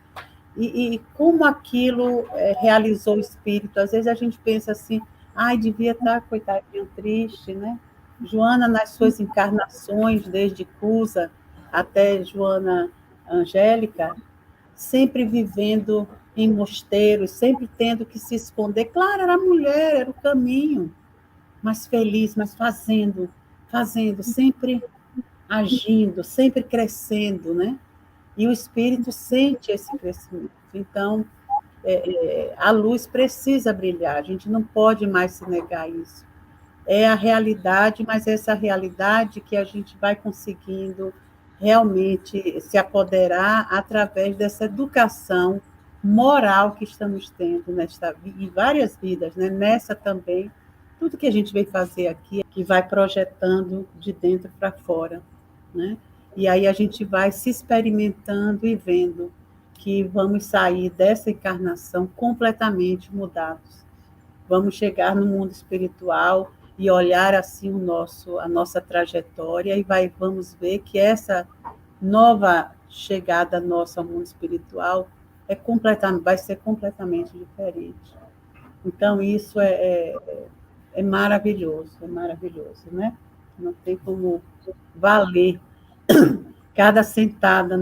e como aquilo realizou o espírito. Às vezes a gente pensa assim, ai, devia estar, coitadinho, triste, né? Joana, nas suas encarnações, desde Cusa até Joana Angélica, sempre vivendo em mosteiros, sempre tendo que se esconder. Claro, era mulher, era o caminho, mas feliz, mas fazendo, sempre agindo, sempre crescendo, né? E o espírito sente esse crescimento. Então, a luz precisa brilhar, a gente não pode mais se negar a isso. É a realidade, mas é essa realidade que a gente vai conseguindo realmente se apoderar através dessa educação moral que estamos tendo em várias vidas, né? Nessa também, tudo que a gente vem fazer aqui, que vai projetando de dentro para fora, né? E aí a gente vai se experimentando e vendo que vamos sair dessa encarnação completamente mudados. Vamos chegar no mundo espiritual e olhar assim a nossa trajetória e vamos ver que essa nova chegada nossa ao mundo espiritual vai ser completamente diferente. Então, isso é maravilhoso, né? Não tem como valer cada sentada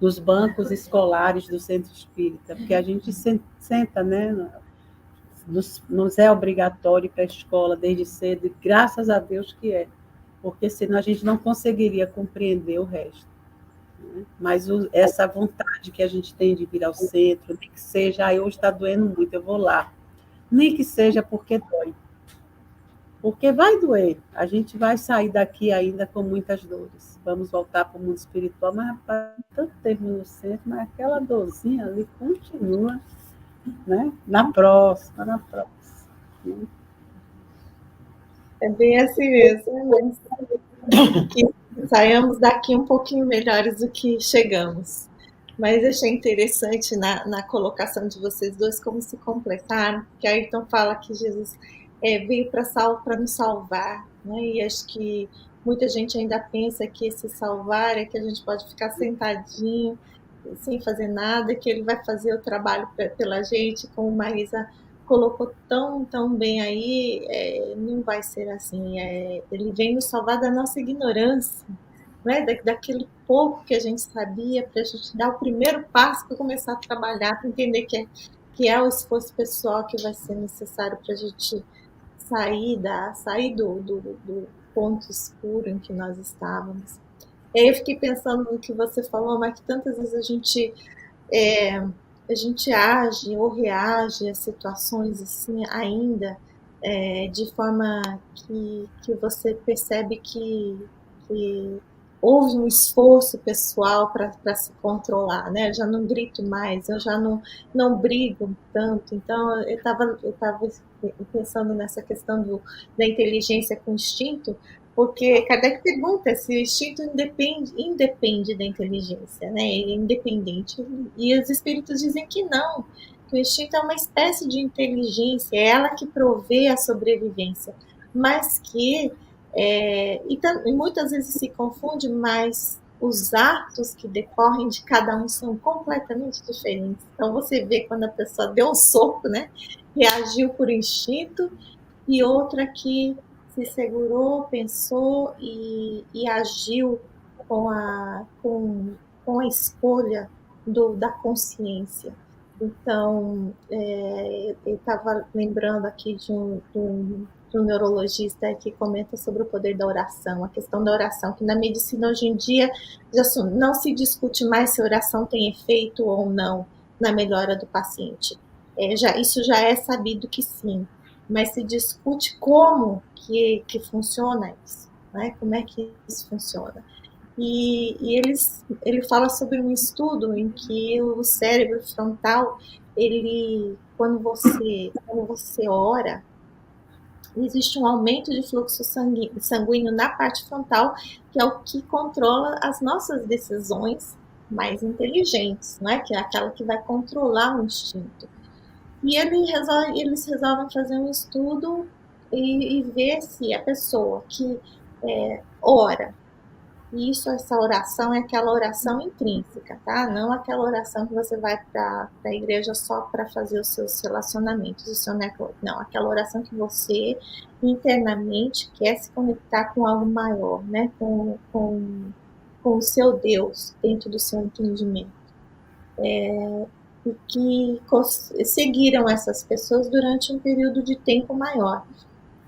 nos bancos escolares do centro espírita, porque a gente senta, né? Nos é obrigatório ir para a escola desde cedo, e graças a Deus que é, porque senão a gente não conseguiria compreender o resto. Né? Mas essa vontade que a gente tem de vir ao centro, nem que seja, hoje está doendo muito, eu vou lá. Nem que seja porque dói. Porque vai doer. A gente vai sair daqui ainda com muitas dores. Vamos voltar para o mundo espiritual, mas rapaz, tanto tempo no centro, mas aquela dorzinha ali continua, né? Na próxima. É bem assim mesmo, mas que saiamos daqui um pouquinho melhores do que chegamos. Mas achei interessante na colocação de vocês dois como se completaram, porque Ayrton fala que Jesus veio para nos salvar, né? E acho que muita gente ainda pensa que esse salvar é que a gente pode ficar sentadinho, sem fazer nada, que ele vai fazer o trabalho pela gente, como Marisa colocou tão bem aí, não vai ser assim. Ele vem nos salvar da nossa ignorância, né? Daquele pouco que a gente sabia, para a gente dar o primeiro passo para começar a trabalhar, para entender que é o esforço pessoal que vai ser necessário para a gente sair do ponto escuro em que nós estávamos. E aí eu fiquei pensando no que você falou, mas que tantas vezes a gente age ou reage a situações assim ainda de forma que você percebe que houve um esforço pessoal para se controlar, né? Eu já não grito mais, eu já não brigo tanto. Então, eu tava pensando nessa questão da inteligência com instinto, porque Kardec pergunta se o instinto independe da inteligência, né? Ele é independente. E os espíritos dizem que não, que o instinto é uma espécie de inteligência, é ela que provê a sobrevivência, mas que e muitas vezes se confunde, mas os atos que decorrem de cada um são completamente diferentes. Então você vê quando a pessoa deu um soco, né, reagiu por instinto, e outra que se segurou, pensou e agiu com a escolha da consciência. Então, eu estava lembrando aqui de um neurologista que comenta sobre o poder da oração, a questão da oração, que na medicina hoje em dia já não se discute mais se a oração tem efeito ou não na melhora do paciente. Isso já é sabido que sim, mas se discute como que funciona isso, né? Como é que isso funciona. E ele fala sobre um estudo em que o cérebro frontal, quando você ora, existe um aumento de fluxo sanguíneo na parte frontal, que é o que controla as nossas decisões mais inteligentes, né? Que é aquela que vai controlar o instinto. E eles resolvem fazer um estudo e ver se a pessoa que ora, e essa oração é aquela oração intrínseca, tá? Não aquela oração que você vai para a igreja só para fazer os seus relacionamentos, o seu network. Não, aquela oração que você internamente quer se conectar com algo maior, né? Com o seu Deus dentro do seu entendimento. E que seguiram essas pessoas durante um período de tempo maior.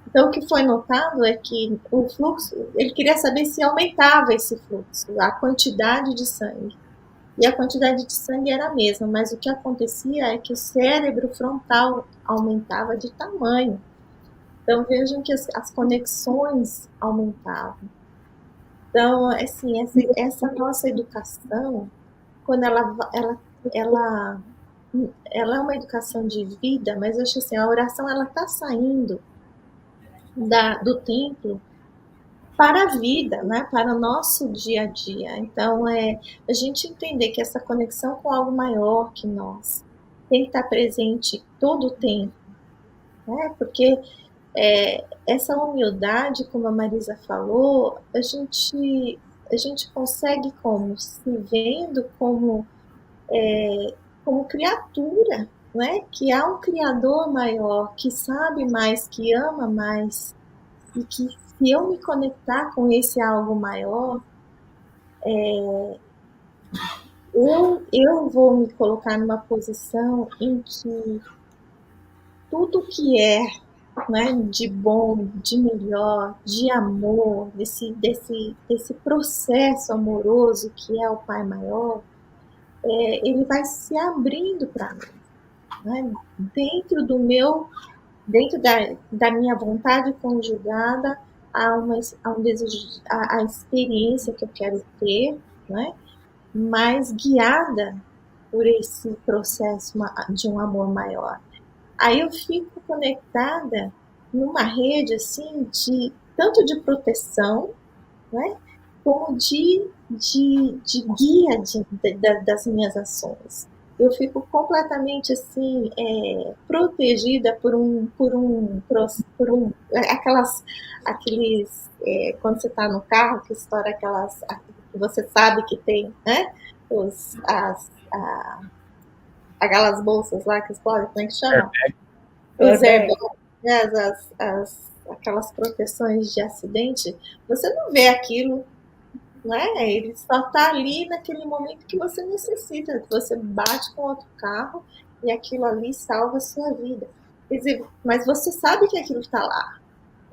Então, o que foi notado é que o fluxo, ele queria saber se aumentava esse fluxo, a quantidade de sangue. E a quantidade de sangue era a mesma, mas o que acontecia é que o cérebro frontal aumentava de tamanho. Então, vejam que as conexões aumentavam. Então, assim, essa nossa educação, quando ela é uma educação de vida, mas eu acho assim, a oração ela está saindo do templo para a vida, né? Para o nosso dia a dia. Então, a gente entender que essa conexão com algo maior que nós tem que estar presente todo o tempo, né? Porque essa humildade, como a Marisa falou, a gente consegue como se vendo como criatura, né? Que há um Criador maior, que sabe mais, que ama mais, e que se eu me conectar com esse algo maior, eu vou me colocar numa posição em que tudo que é, né, de bom, de melhor, de amor, desse processo amoroso que é o Pai Maior, ele vai se abrindo para mim, né? Dentro da minha vontade conjugada a um desejo, a experiência que eu quero ter, né? Mas guiada por esse processo de um amor maior. Aí eu fico conectada numa rede assim tanto de proteção, né? Como de guia das minhas ações. Eu fico completamente assim protegida aqueles quando você está no carro que estoura que você sabe que tem, né? Aquelas bolsas lá que explodem, como é que chama? Os airbags, aquelas proteções de acidente. Você não vê aquilo, né? Ele só está ali naquele momento que você necessita, que você bate com outro carro e aquilo ali salva a sua vida. Quer dizer, mas você sabe que aquilo está lá,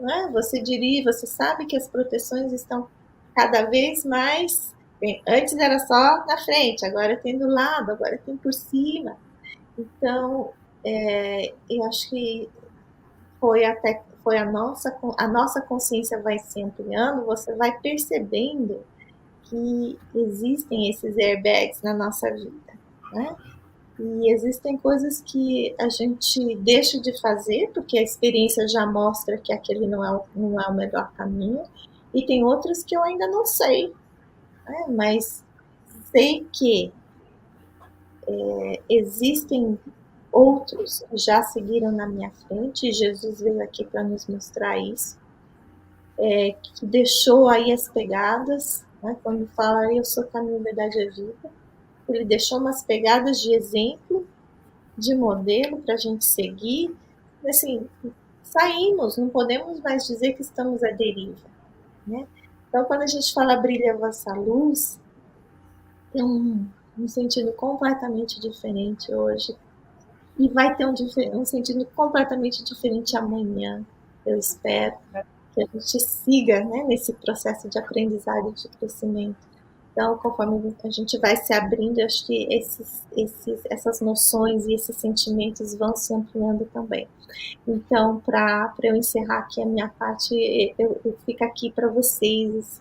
né? Você você sabe que as proteções estão cada vez mais. Antes era só na frente, agora tem do lado, agora tem por cima. Então, eu acho que foi a nossa consciência vai se ampliando, você vai percebendo que existem esses airbags na nossa vida, né? E existem coisas que a gente deixa de fazer porque a experiência já mostra que aquele não é o melhor caminho, e tem outras que eu ainda não sei, né? Mas sei que existem outros que já seguiram na minha frente, e Jesus veio aqui para nos mostrar isso, que deixou aí as pegadas, né? Quando fala eu sou caminho, verdade e vida, ele deixou umas pegadas de exemplo, de modelo para a gente seguir. Assim, saímos, não podemos mais dizer que estamos à deriva, né? Então, quando a gente fala brilha a vossa luz, tem um sentido completamente diferente hoje. E vai ter um sentido completamente diferente amanhã, eu espero que a gente siga, né, nesse processo de aprendizado e de crescimento. Então, conforme a gente vai se abrindo, eu acho que essas noções e esses sentimentos vão se ampliando também. Então, para eu encerrar aqui a minha parte, eu fico aqui para vocês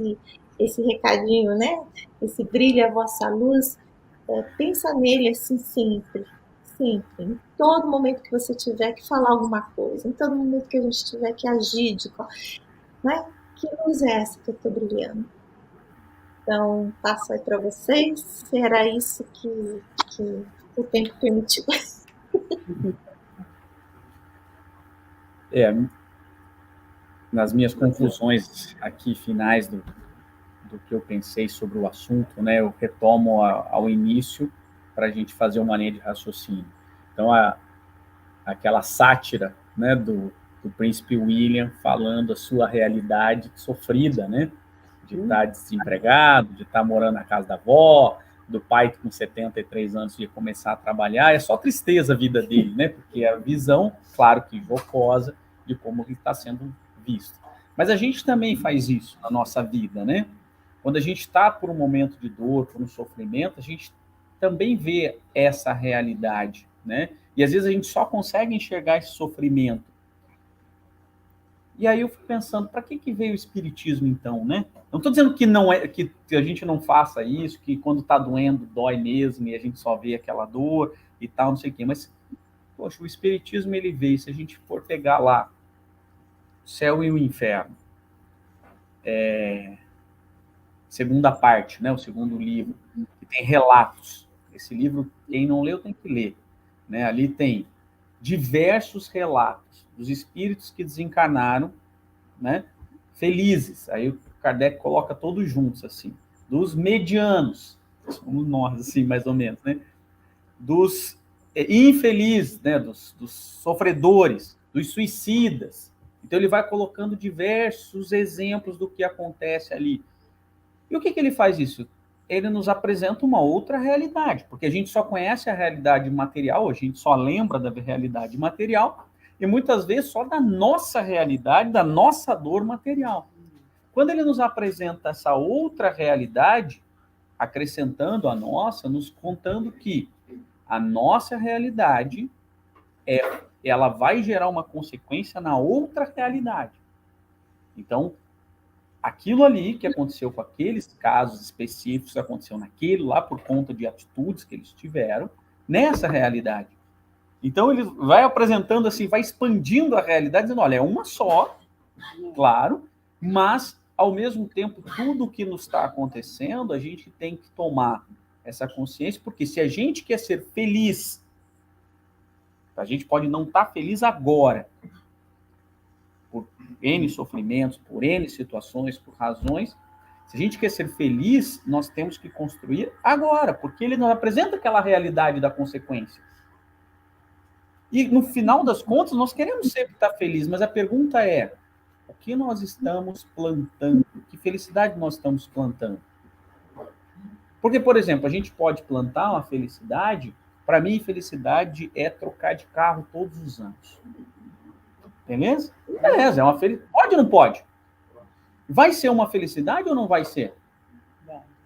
esse recadinho, né? Esse brilha a vossa luz. Pensa nele assim sempre, sempre. Em todo momento que você tiver que falar alguma coisa, em todo momento que a gente tiver que agir, né? Que luz é essa que eu estou brilhando? Então, passo aí para vocês. Era isso que o tempo permitiu. Nas minhas conclusões aqui finais do que eu pensei sobre o assunto, né, eu retomo ao início para a gente fazer uma linha de raciocínio. Então, aquela sátira, né, do príncipe William falando a sua realidade sofrida, né, de estar desempregado, de estar morando na casa da avó, do pai com 73 anos de começar a trabalhar, é só tristeza a vida dele, né, porque a visão, claro que jocosa, de como ele está sendo visto. Mas a gente também faz isso na nossa vida, né? Quando a gente está por um momento de dor, por um sofrimento, a gente também vê essa realidade, né? E às vezes a gente só consegue enxergar esse sofrimento. E aí eu fico pensando, para que veio o espiritismo então, né? Não estou dizendo que não é, que a gente não faça isso, que quando está doendo dói mesmo e a gente só vê aquela dor e tal, não sei o quê. Mas, poxa, o espiritismo ele veio. Se a gente for pegar lá o céu e o inferno, segunda parte, né? O segundo livro, que tem relatos. Esse livro, quem não leu tem que ler, né? Ali tem diversos relatos dos espíritos que desencarnaram, né, felizes. Aí o Kardec coloca todos juntos, assim. Dos medianos, somos nós, assim, mais ou menos, né? Dos infelizes, né, dos sofredores, dos suicidas. Então ele vai colocando diversos exemplos do que acontece ali. E o que ele faz isso? Ele nos apresenta uma outra realidade, porque a gente só conhece a realidade material, a gente só lembra da realidade material, e muitas vezes só da nossa realidade, da nossa dor material. Quando ele nos apresenta essa outra realidade, acrescentando a nossa, nos contando que a nossa realidade ela vai gerar uma consequência na outra realidade. Então, aquilo ali que aconteceu com aqueles casos específicos, aconteceu naquele lá por conta de atitudes que eles tiveram, nessa realidade. Então ele vai apresentando assim, vai expandindo a realidade, dizendo, olha, é uma só, claro, mas ao mesmo tempo tudo que nos está acontecendo, a gente tem que tomar essa consciência, porque se a gente quer ser feliz, a gente pode não estar feliz agora, por N sofrimentos, por N situações, por razões. Se a gente quer ser feliz, nós temos que construir agora, porque ele nos apresenta aquela realidade da consequência. E no final das contas, nós queremos sempre estar felizes, mas a pergunta é, o que nós estamos plantando? Que felicidade nós estamos plantando? Porque, por exemplo, a gente pode plantar uma felicidade, para mim, felicidade é trocar de carro todos os anos. Beleza? Beleza, é uma felicidade. Pode ou não pode? Vai ser uma felicidade ou não vai ser?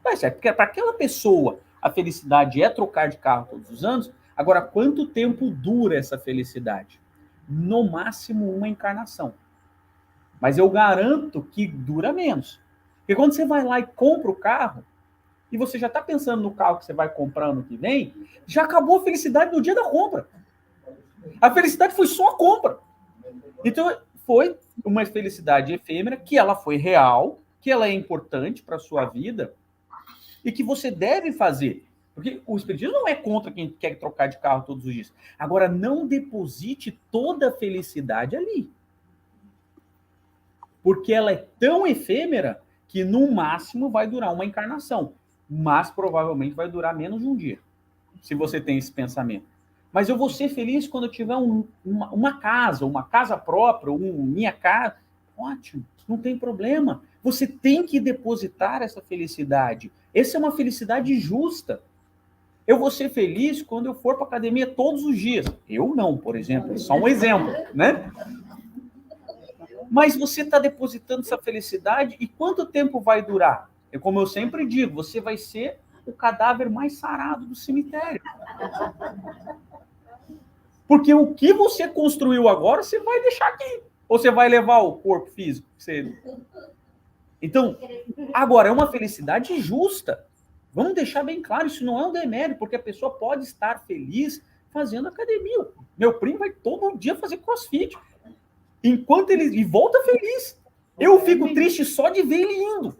Vai ser, porque para aquela pessoa a felicidade é trocar de carro todos os anos. Agora, quanto tempo dura essa felicidade? No máximo uma encarnação. Mas eu garanto que dura menos. Porque quando você vai lá e compra o carro, e você já está pensando no carro que você vai comprar ano que vem, já acabou a felicidade no dia da compra. A felicidade foi só a compra. Então, foi uma felicidade efêmera, que ela foi real, que ela é importante para a sua vida e que você deve fazer. Porque o espiritismo não é contra quem quer trocar de carro todos os dias. Agora, não deposite toda a felicidade ali. Porque ela é tão efêmera que no máximo vai durar uma encarnação, mas provavelmente vai durar menos de um dia, se você tem esse pensamento. Mas eu vou ser feliz quando eu tiver uma casa própria, minha casa. Ótimo, não tem problema. Você tem que depositar essa felicidade. Essa é uma felicidade justa. Eu vou ser feliz quando eu for para a academia todos os dias. Eu não, por exemplo, é só um exemplo, né? Mas você está depositando essa felicidade e quanto tempo vai durar? Como eu sempre digo, você vai ser o cadáver mais sarado do cemitério. Porque o que você construiu agora, você vai deixar aqui. Ou você vai levar o corpo físico? Então, agora, é uma felicidade justa. Vamos deixar bem claro, isso não é um demérito, porque a pessoa pode estar feliz fazendo academia. Meu primo vai todo dia fazer crossfit. Enquanto ele volta feliz. Eu fico triste só de ver ele indo.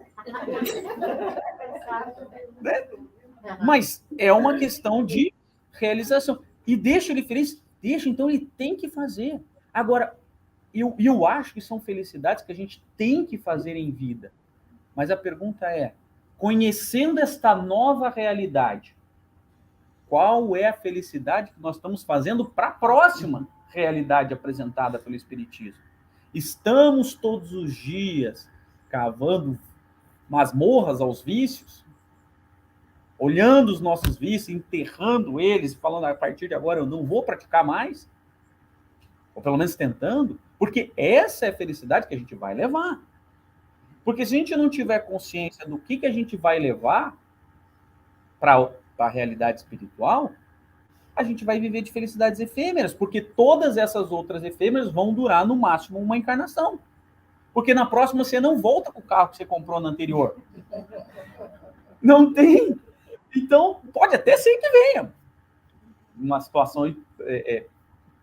Né? Mas é uma questão de realização. E deixa ele feliz? Deixa, então ele tem que fazer. Agora, eu acho que são felicidades que a gente tem que fazer em vida. Mas a pergunta é, conhecendo esta nova realidade, qual é a felicidade que nós estamos fazendo para a próxima realidade apresentada pelo Espiritismo? Estamos todos os dias cavando masmorras aos vícios, olhando os nossos vícios, enterrando eles, falando a partir de agora eu não vou praticar mais, ou pelo menos tentando, porque essa é a felicidade que a gente vai levar. Porque se a gente não tiver consciência do que a gente vai levar para a realidade espiritual, a gente vai viver de felicidades efêmeras, porque todas essas outras efêmeras vão durar no máximo uma encarnação. Porque na próxima você não volta com o carro que você comprou na anterior. Não tem. Então, pode até ser que venha uma situação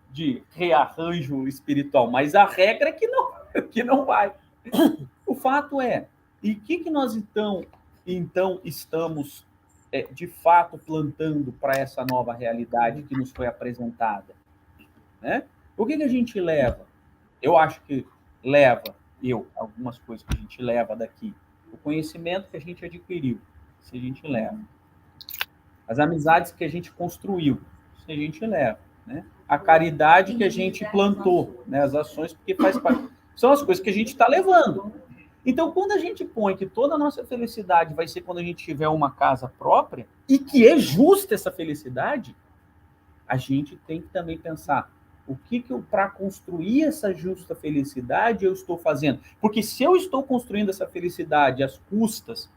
de rearranjo espiritual, mas a regra é que não vai. O fato é, e que nós então estamos de fato plantando para essa nova realidade que nos foi apresentada? Né? O que a gente leva? Eu acho que algumas coisas que a gente leva daqui. O conhecimento que a gente adquiriu, se a gente leva. As amizades que a gente construiu, se a gente leva. Né? A caridade que a gente plantou, né? As ações, porque faz parte. São as coisas que a gente está levando. Então, quando a gente põe que toda a nossa felicidade vai ser quando a gente tiver uma casa própria, e que é justa essa felicidade, a gente tem que também pensar o que eu, para construir essa justa felicidade, eu estou fazendo. Porque se eu estou construindo essa felicidade às custas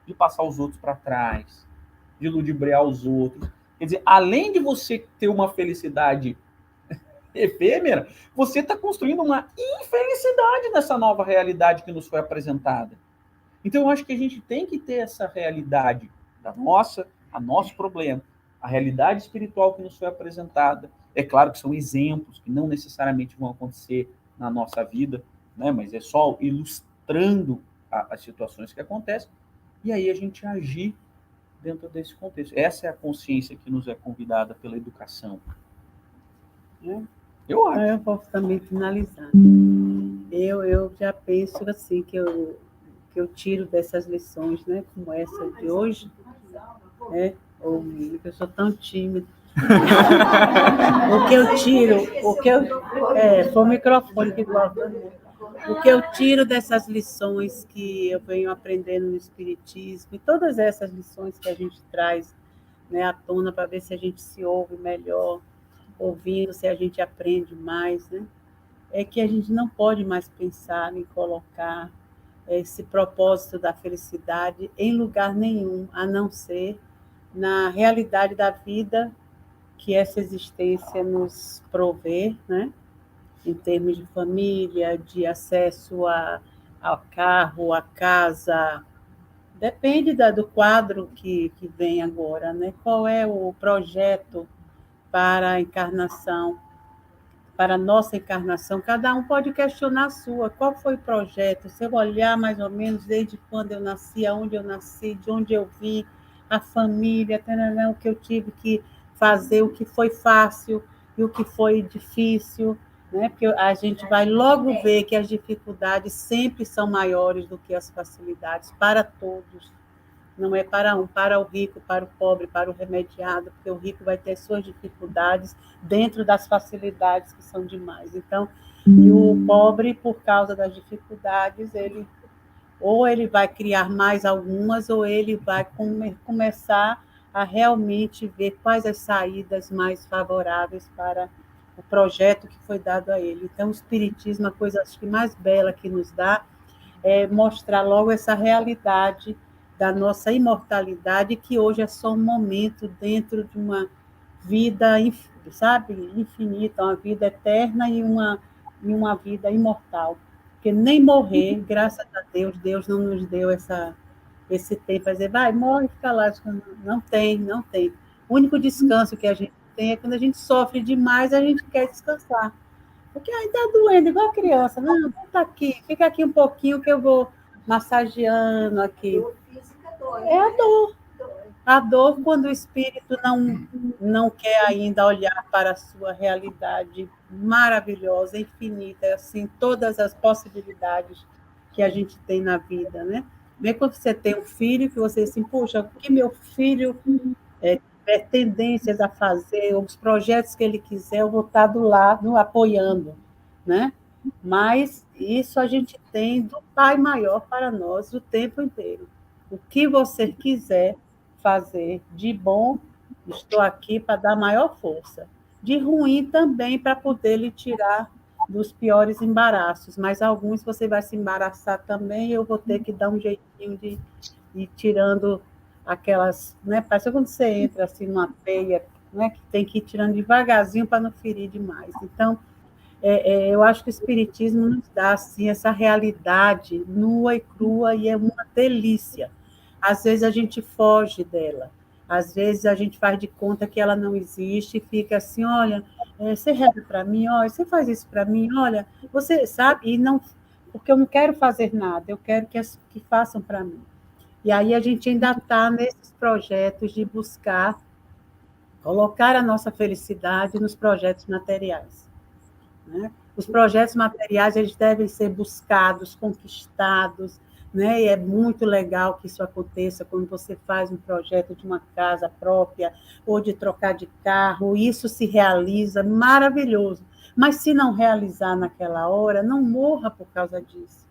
de passar os outros para trás, de ludibriar os outros, quer dizer, além de você ter uma felicidade efêmera, você está construindo uma infelicidade nessa nova realidade que nos foi apresentada. Então, eu acho que a gente tem que ter essa realidade a nosso problema, a realidade espiritual que nos foi apresentada. É claro que são exemplos que não necessariamente vão acontecer na nossa vida, né? Mas é só ilustrando as situações que acontecem, e aí a gente agir dentro desse contexto. Essa é a consciência que nos é convidada pela educação. Eu acho. Eu posso também finalizar. Eu já penso assim, que eu tiro dessas lições, né, como essa de hoje, né? Eu sou tão tímida. O que eu tiro, foi o microfone que gosta. O que eu tiro dessas lições que eu venho aprendendo no Espiritismo, e todas essas lições que a gente traz, né, à tona para ver se a gente se ouve melhor, ouvindo, se a gente aprende mais, né? É que a gente não pode mais pensar em colocar esse propósito da felicidade em lugar nenhum, a não ser na realidade da vida que essa existência nos provê, né? Em termos de família, de acesso ao carro, à casa. Depende do quadro que vem agora, né? Qual é o projeto para a encarnação, para a nossa encarnação? Cada um pode questionar a sua. Qual foi o projeto? Se eu olhar mais ou menos desde quando eu nasci, aonde eu nasci, de onde eu vim, a família, o que eu tive que fazer, o que foi fácil e o que foi difícil, né? Porque a gente vai logo ver que as dificuldades sempre são maiores do que as facilidades para todos. Não é para um, para o rico, para o pobre, para o remediado, porque o rico vai ter suas dificuldades dentro das facilidades que são demais. Então, e o pobre, por causa das dificuldades, ou ele vai criar mais algumas, ou ele vai começar a realmente ver quais as saídas mais favoráveis para o projeto que foi dado a ele. Então, o Espiritismo, a coisa acho que mais bela que nos dá é mostrar logo essa realidade da nossa imortalidade, que hoje é só um momento dentro de uma vida, sabe, infinita, uma vida eterna e uma vida imortal. Porque nem morrer, graças a Deus, Deus não nos deu esse tempo para dizer, vai, morre e fica lá. Não tem, não tem. O único descanso que a gente tem é quando a gente sofre demais, a gente quer descansar. Porque aí está doendo, igual a criança. Não, tá aqui, fica aqui um pouquinho que eu vou massageando aqui. É a dor. A dor quando o espírito não quer ainda olhar para a sua realidade maravilhosa, infinita, assim, todas as possibilidades que a gente tem na vida, né? Vê quando você tem um filho que você assim, puxa, o que meu filho tiver tendências a fazer, os projetos que ele quiser, eu vou estar do lado apoiando, né? Mas isso a gente tem do Pai Maior para nós o tempo inteiro. O que você quiser fazer de bom, estou aqui para dar maior força. De ruim também para poder lhe tirar dos piores embaraços, mas alguns você vai se embaraçar também e eu vou ter que dar um jeitinho de ir tirando aquelas, né? Parece quando você entra assim numa teia, né? Que tem que ir tirando devagarzinho para não ferir demais. Então, eu acho que o Espiritismo nos dá assim, essa realidade nua e crua e é uma delícia. Às vezes a gente foge dela, às vezes a gente faz de conta que ela não existe e fica assim, olha, você reza para mim, olha, você faz isso para mim, olha, você sabe, e não, porque eu não quero fazer nada, eu quero que façam para mim. E aí a gente ainda está nesses projetos de buscar colocar a nossa felicidade nos projetos materiais, né? Os projetos materiais eles devem ser buscados, conquistados, né? E é muito legal que isso aconteça quando você faz um projeto de uma casa própria ou de trocar de carro, isso se realiza, maravilhoso. Mas se não realizar naquela hora, não morra por causa disso.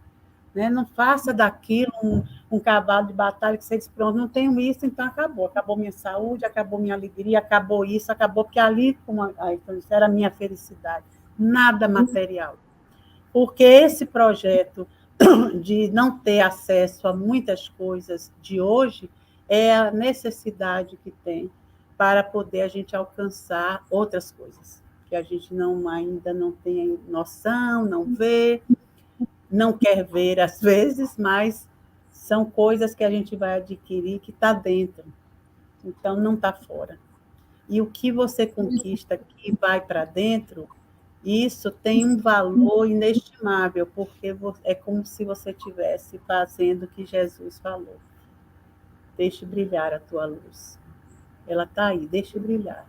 Né? Não faça daquilo um cavalo de batalha que você diz, pronto, não tenho isso, então acabou. Acabou minha saúde, acabou minha alegria, acabou isso, acabou, porque ali, como então, isso era a minha felicidade. Nada material. Porque esse projeto de não ter acesso a muitas coisas de hoje é a necessidade que tem para poder a gente alcançar outras coisas que a gente ainda não tem noção, não vê, não quer ver às vezes, mas são coisas que a gente vai adquirir que está dentro, então não está fora. E o que você conquista aqui vai para dentro, isso tem um valor inestimável, porque é como se você estivesse fazendo o que Jesus falou. Deixe brilhar a tua luz. Ela está aí, deixe brilhar.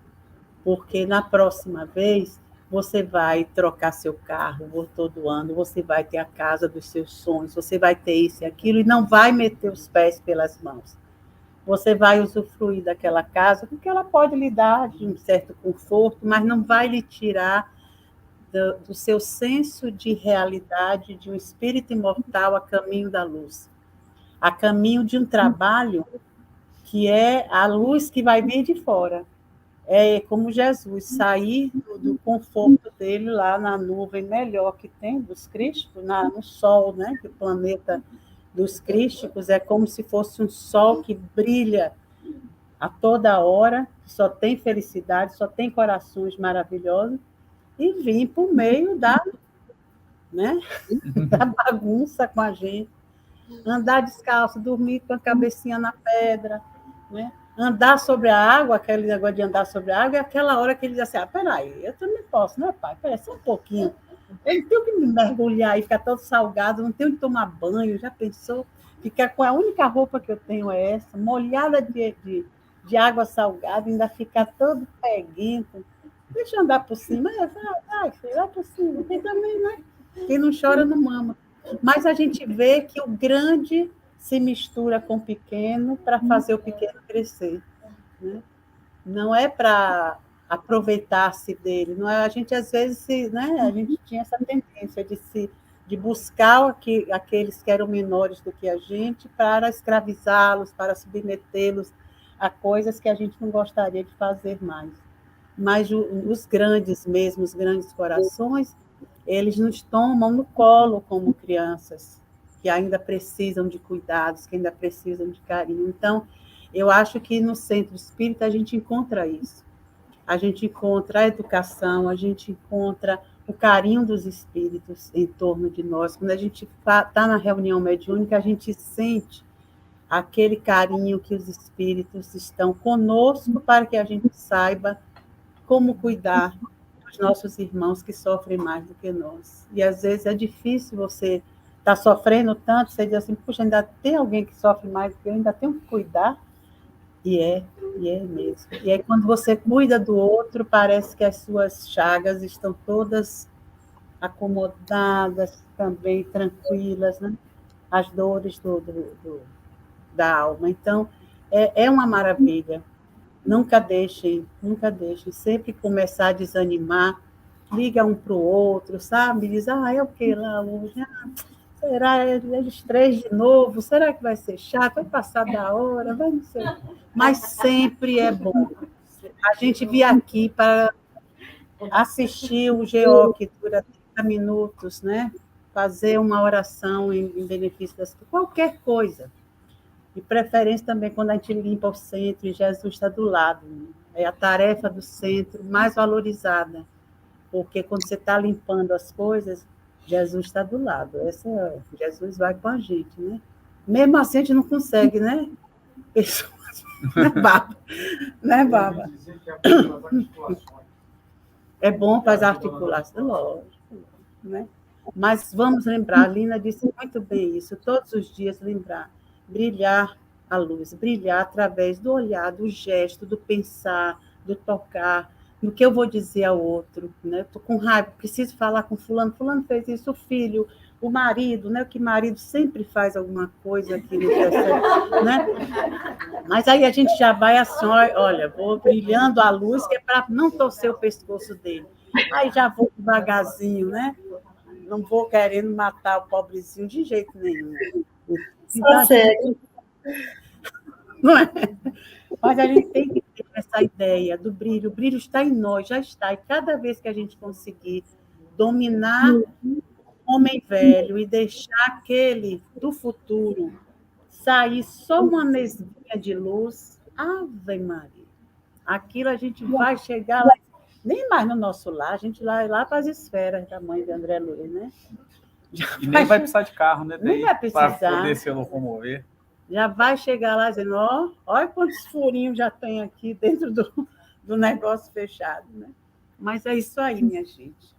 Porque na próxima vez você vai trocar seu carro todo ano, você vai ter a casa dos seus sonhos, você vai ter isso e aquilo, e não vai meter os pés pelas mãos. Você vai usufruir daquela casa, porque ela pode lhe dar de um certo conforto, mas não vai lhe tirar do seu senso de realidade, de um espírito imortal a caminho da luz, a caminho de um trabalho que é a luz que vai vir de fora. É como Jesus, sair do conforto dele lá na nuvem melhor que tem dos crísticos, no sol, né? Que o planeta dos crísticos é como se fosse um sol que brilha a toda hora, que só tem felicidade, só tem corações maravilhosos, e vir por meio né? Da bagunça com a gente, andar descalço, dormir com a cabecinha na pedra, né? Andar sobre a água, aquele negócio de andar sobre a água, é aquela hora que ele diz assim, peraí, eu também posso, né, pai? Peraí, só um pouquinho. Eu não tenho que me mergulhar e ficar todo salgado, não tenho que tomar banho, já pensou? Ficar com a única roupa que eu tenho é essa, molhada de água salgada, ainda ficar todo peguento. Deixa eu andar por cima. Vai possível. Tem também, né? Quem não chora não mama. Mas a gente vê que o grande se mistura com o pequeno para fazer o pequeno crescer, né? Não é para aproveitar-se dele, não é? A gente às vezes, né? A gente tinha essa tendência de buscar aqueles que eram menores do que a gente para escravizá-los, para submetê-los a coisas que a gente não gostaria de fazer mais. Mas os grandes mesmo, os grandes corações, eles nos tomam no colo como crianças, que ainda precisam de cuidados, que ainda precisam de carinho. Então, eu acho que no centro espírita a gente encontra isso. A gente encontra a educação, a gente encontra o carinho dos espíritos em torno de nós. Quando a gente está na reunião mediúnica, a gente sente aquele carinho que os espíritos estão conosco para que a gente saiba como cuidar dos nossos irmãos que sofrem mais do que nós. E às vezes é difícil você estar sofrendo tanto, você diz assim, puxa, ainda tem alguém que sofre mais do que eu, ainda tenho que cuidar. E é mesmo. E aí, quando você cuida do outro, parece que as suas chagas estão todas acomodadas, também tranquilas, né? As dores da alma. Então, é uma maravilha. Nunca deixem, sempre começar a desanimar, liga um para o outro, sabe? Diz, é o que lá hoje? Será eles três de novo? Será que vai ser chato? Vai passar da hora? Vai não sei. Mas sempre é bom. A gente vir aqui para assistir o GO, que dura 30 minutos, né? Fazer uma oração em benefício das pessoas, qualquer coisa. De preferência também quando a gente limpa o centro e Jesus está do lado. É a tarefa do centro mais valorizada, porque quando você está limpando as coisas, Jesus está do lado. Jesus vai com a gente, né? Mesmo assim, a gente não consegue, né? Pessoas, né, Baba? Né, Baba? É bom para as articulações, lógico, né? Mas vamos lembrar, a Lina disse muito bem isso, todos os dias lembrar, brilhar a luz, brilhar através do olhar, do gesto, do pensar, do tocar, no que eu vou dizer ao outro, né? Estou com raiva, preciso falar com fulano fez isso, o filho, o marido, né? Que marido sempre faz alguma coisa que não percebe, né? Mas aí a gente já vai assim, olha, vou brilhando a luz, que é para não torcer o pescoço dele. Aí já vou devagarzinho, né? Não vou querendo matar o pobrezinho de jeito nenhum. Então, sério. Não é? Mas a gente tem que ter essa ideia do brilho. O brilho está em nós, já está. E cada vez que a gente conseguir dominar o homem velho e deixar aquele do futuro sair só uma nesguinha de luz, Ave Maria. Aquilo a gente vai chegar lá, nem mais no nosso lar, a gente vai lá para as esferas da mãe de André Luiz, né? E nem vai precisar de carro, né? Nem vai precisar. Para poder se locomover. Já vai chegar lá dizendo, olha quantos furinhos já tem aqui dentro do negócio fechado, né? Mas é isso aí, minha gente.